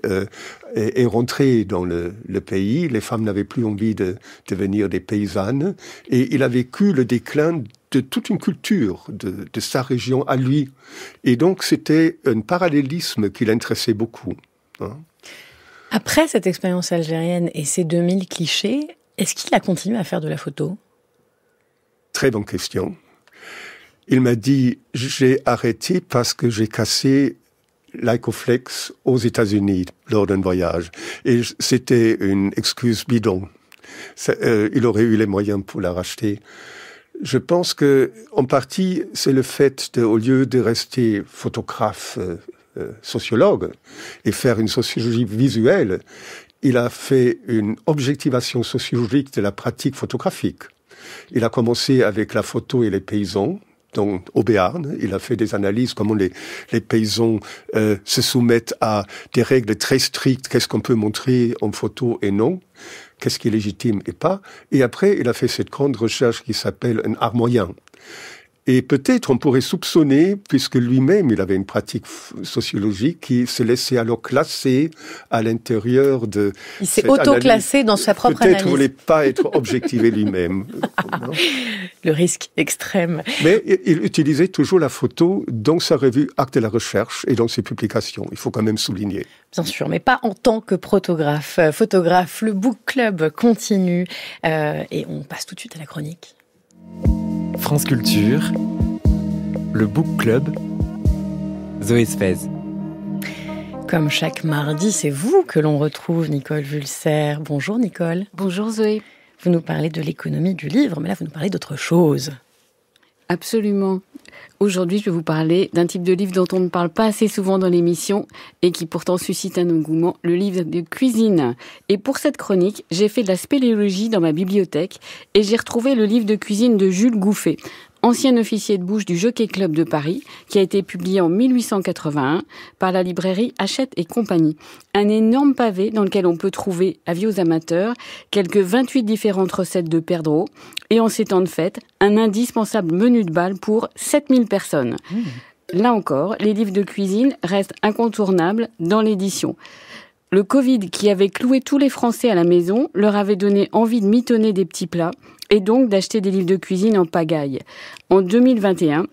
est rentrée dans le pays. Les femmes n'avaient plus envie de devenir des paysannes. Et il a vécu le déclin de toute une culture de sa région à lui. Et donc, c'était un parallélisme qui l'intéressait beaucoup. Après cette expérience algérienne et ces 2000 clichés, est-ce qu'il a continué à faire de la photo? Très bonne question. Il m'a dit, j'ai arrêté parce que j'ai cassé Lycoflex aux États-Unis lors d'un voyage. Et c'était une excuse bidon. Il aurait eu les moyens pour la racheter. Je pense que, en partie, c'est le fait au lieu de rester photographe, sociologue et faire une sociologie visuelle, il a fait une objectivation sociologique de la pratique photographique. Il a commencé avec la photo et les paysans, donc au Béarn. Il a fait des analyses comment les paysans se soumettent à des règles très strictes, qu'est-ce qu'on peut montrer en photo et non, qu'est-ce qui est légitime et pas. Et après, il a fait cette grande recherche qui s'appelle un art moyen. Et peut-être on pourrait soupçonner, puisque lui-même il avait une pratique sociologique, qui se laissait alors classer à l'intérieur de... Il s'est auto-classé dans sa propre analyse. Peut-être ne voulait pas être objectivé lui-même. Le risque extrême. Mais il utilisait toujours la photo dans sa revue Actes de la Recherche et dans ses publications. Il faut quand même souligner. Bien sûr, mais pas en tant que photographe. Le Book Club continue et on passe tout de suite à la chronique. France Culture, le Book Club, Zoé Sfez. Comme chaque mardi, c'est vous que l'on retrouve, Nicole Vulser. Bonjour Nicole. Bonjour Zoé. Vous nous parlez de l'économie du livre, mais là vous nous parlez d'autre chose. Absolument. Aujourd'hui, je vais vous parler d'un type de livre dont on ne parle pas assez souvent dans l'émission et qui pourtant suscite un engouement, le livre de cuisine. Et pour cette chronique, j'ai fait de la spéléologie dans ma bibliothèque et j'ai retrouvé le livre de cuisine de Jules Gouffet, ancien officier de bouche du Jockey Club de Paris, qui a été publié en 1881 par la librairie Hachette et Compagnie. Un énorme pavé dans lequel on peut trouver, avis aux amateurs, quelques 28 différentes recettes de perdreaux et en ces temps de fête, un indispensable menu de bal pour 7000 personnes. Là encore, les livres de cuisine restent incontournables dans l'édition. Le Covid, qui avait cloué tous les Français à la maison, leur avait donné envie de mitonner des petits plats et donc d'acheter des livres de cuisine en pagaille. En 2021,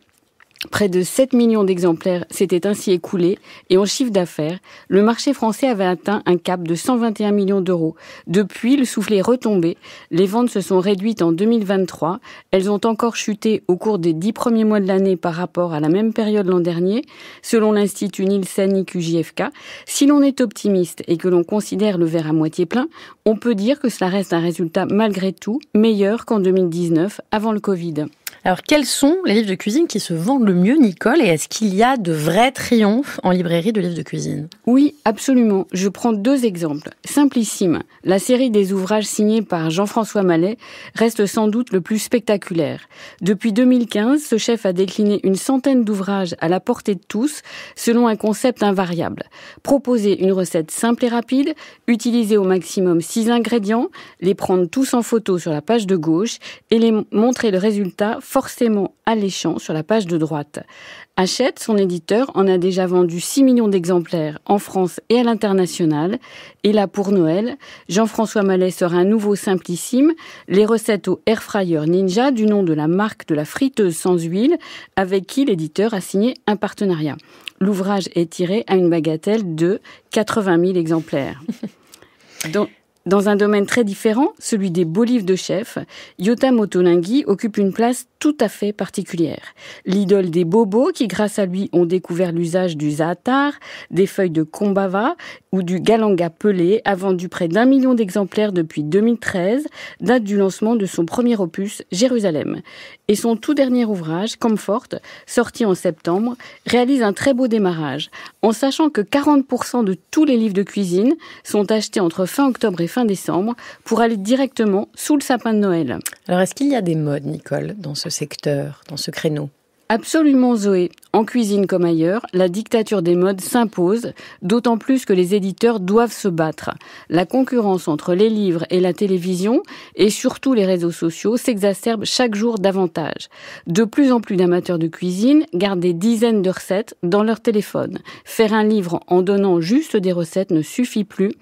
près de 7 millions d'exemplaires s'étaient ainsi écoulés et en chiffre d'affaires, le marché français avait atteint un cap de 121 millions d'euros. Depuis, le soufflet est retombé. Les ventes se sont réduites en 2023. Elles ont encore chuté au cours des 10 premiers mois de l'année par rapport à la même période l'an dernier, selon l'Institut Nielsen-IQJFK. Si l'on est optimiste et que l'on considère le verre à moitié plein, on peut dire que cela reste un résultat malgré tout meilleur qu'en 2019, avant le Covid. Alors, quels sont les livres de cuisine qui se vendent le mieux, Nicole? Et est-ce qu'il y a de vrais triomphes en librairie de livres de cuisine? Oui, absolument. Je prends 2 exemples. Simplissime. La série des ouvrages signés par Jean-François Mallet reste sans doute le plus spectaculaire. Depuis 2015, ce chef a décliné une centaine d'ouvrages à la portée de tous, selon un concept invariable. Proposer une recette simple et rapide, utiliser au maximum 6 ingrédients, les prendre tous en photo sur la page de gauche et les montrer le résultat forcément alléchant sur la page de droite. Hachette, son éditeur, en a déjà vendu 6 millions d'exemplaires en France et à l'international. Et là, pour Noël, Jean-François Mallet sort un nouveau simplissime, les recettes au Airfryer Ninja, du nom de la marque de la friteuse sans huile, avec qui l'éditeur a signé un partenariat. L'ouvrage est tiré à une bagatelle de 80 000 exemplaires. Dans un domaine très différent, celui des beaux livres de chef, Yota Motolenghi occupe une place tout à fait particulière. L'idole des bobos qui, grâce à lui, ont découvert l'usage du zaatar, des feuilles de kombava ou du galanga pelé, a vendu près d'1 million d'exemplaires depuis 2013, date du lancement de son premier opus, Jérusalem. Et son tout dernier ouvrage, Comfort, sorti en septembre, réalise un très beau démarrage, en sachant que 40% de tous les livres de cuisine sont achetés entre fin octobre et fin décembre pour aller directement sous le sapin de Noël. Alors, est-ce qu'il y a des modes, Nicole, dans ce secteur, dans ce créneau? Absolument, Zoé. En cuisine comme ailleurs, la dictature des modes s'impose, d'autant plus que les éditeurs doivent se battre. La concurrence entre les livres et la télévision, et surtout les réseaux sociaux, s'exacerbe chaque jour davantage. De plus en plus d'amateurs de cuisine gardent des dizaines de recettes dans leur téléphone. Faire un livre en donnant juste des recettes ne suffit plus.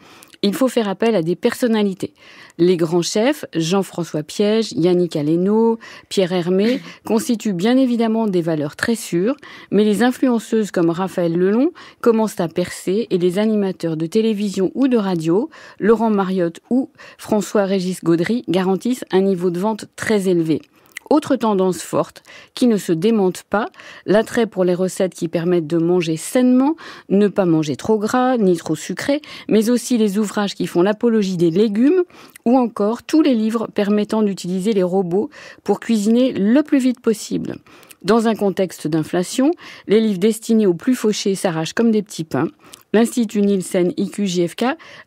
Il faut faire appel à des personnalités. Les grands chefs, Jean-François Piège, Yannick Aleno, Pierre Hermé, constituent bien évidemment des valeurs très sûres, mais les influenceuses comme Raphaël Lelon commencent à percer et les animateurs de télévision ou de radio, Laurent Mariotte ou François-Régis Gaudry, garantissent un niveau de vente très élevé. Autre tendance forte, qui ne se démente pas, l'attrait pour les recettes qui permettent de manger sainement, ne pas manger trop gras, ni trop sucré, mais aussi les ouvrages qui font l'apologie des légumes, ou encore tous les livres permettant d'utiliser les robots pour cuisiner le plus vite possible. Dans un contexte d'inflation, les livres destinés aux plus fauchés s'arrachent comme des petits pains. L'Institut Nielsen IQJFK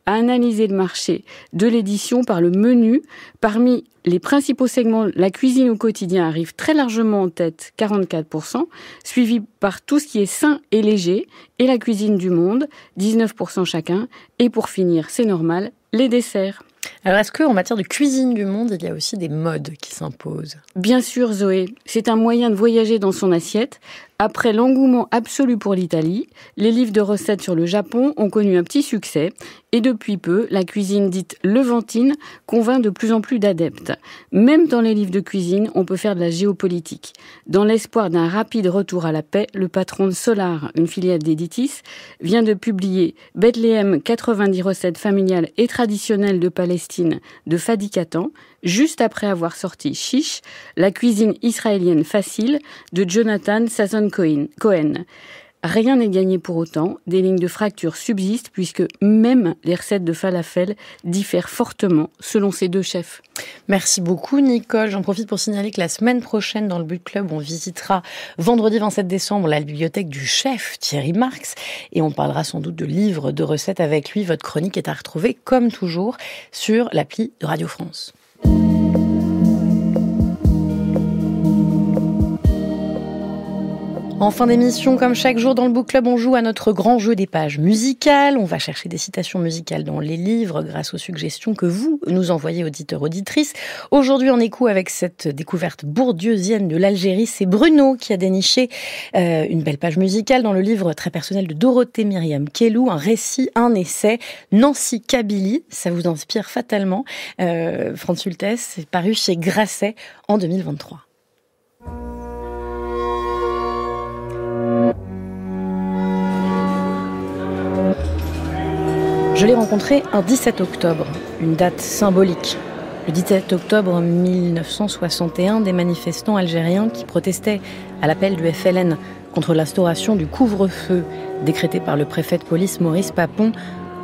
a analysé le marché de l'édition par le menu. Parmi les principaux segments, la cuisine au quotidien arrive très largement en tête, 44%, suivi par tout ce qui est sain et léger, et la cuisine du monde, 19% chacun, et pour finir, c'est normal, les desserts. Alors, est-ce qu'en matière de cuisine du monde, il y a aussi des modes qui s'imposent ? Bien sûr, Zoé. C'est un moyen de voyager dans son assiette. Après l'engouement absolu pour l'Italie, les livres de recettes sur le Japon ont connu un petit succès. Et depuis peu, la cuisine dite levantine convainc de plus en plus d'adeptes. Même dans les livres de cuisine, on peut faire de la géopolitique. Dans l'espoir d'un rapide retour à la paix, le patron de Solar, une filiale d'Editis, vient de publier Bethléem 90 recettes familiales et traditionnelles de Palestine de Fadi Katan, juste après avoir sorti Chiche, la cuisine israélienne facile de Jonathan Sazon-Cohen. Rien n'est gagné pour autant, des lignes de fracture subsistent puisque même les recettes de falafel diffèrent fortement selon ces deux chefs. Merci beaucoup Nicole. J'en profite pour signaler que la semaine prochaine dans le Book Club, on visitera vendredi 27 décembre la bibliothèque du chef Thierry Marx et on parlera sans doute de livres de recettes avec lui. Votre chronique est à retrouver comme toujours sur l'appli de Radio France. En fin d'émission, comme chaque jour dans le Book Club, on joue à notre grand jeu des pages musicales. On va chercher des citations musicales dans les livres grâce aux suggestions que vous nous envoyez, auditeurs, auditrices. Aujourd'hui, en écho avec cette découverte bourdieusienne de l'Algérie, c'est Bruno qui a déniché une belle page musicale dans le livre très personnel de Dorothée Myriam Kellou, un récit, un essai, Nancy Kabylie. Ça vous inspire fatalement. Franz Schultes, c'est paru chez Grasset en 2023. Je l'ai rencontré un 17 octobre, une date symbolique. Le 17 octobre 1961, des manifestants algériens qui protestaient à l'appel du FLN contre l'instauration du couvre-feu décrété par le préfet de police Maurice Papon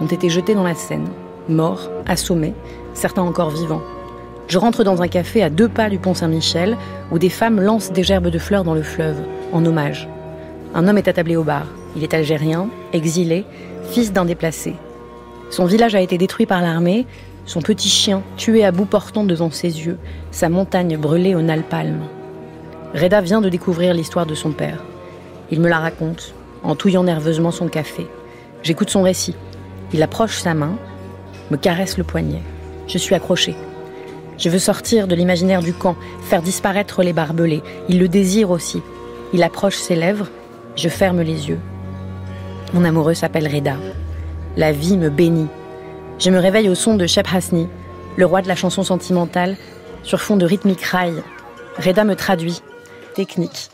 ont été jetés dans la Seine, morts, assommés, certains encore vivants. Je rentre dans un café à 2 pas du pont Saint-Michel où des femmes lancent des gerbes de fleurs dans le fleuve, en hommage. Un homme est attablé au bar. Il est algérien, exilé, fils d'un déplacé. Son village a été détruit par l'armée, son petit chien tué à bout portant devant ses yeux, sa montagne brûlée au napalm. Reda vient de découvrir l'histoire de son père. Il me la raconte, en touillant nerveusement son café. J'écoute son récit. Il approche sa main, me caresse le poignet. Je suis accrochée. Je veux sortir de l'imaginaire du camp, faire disparaître les barbelés. Il le désire aussi. Il approche ses lèvres, je ferme les yeux. Mon amoureux s'appelle Reda. La vie me bénit. Je me réveille au son de Cheb Hasni, le roi de la chanson sentimentale, sur fond de rythmique rail. Reda me traduit. Technique,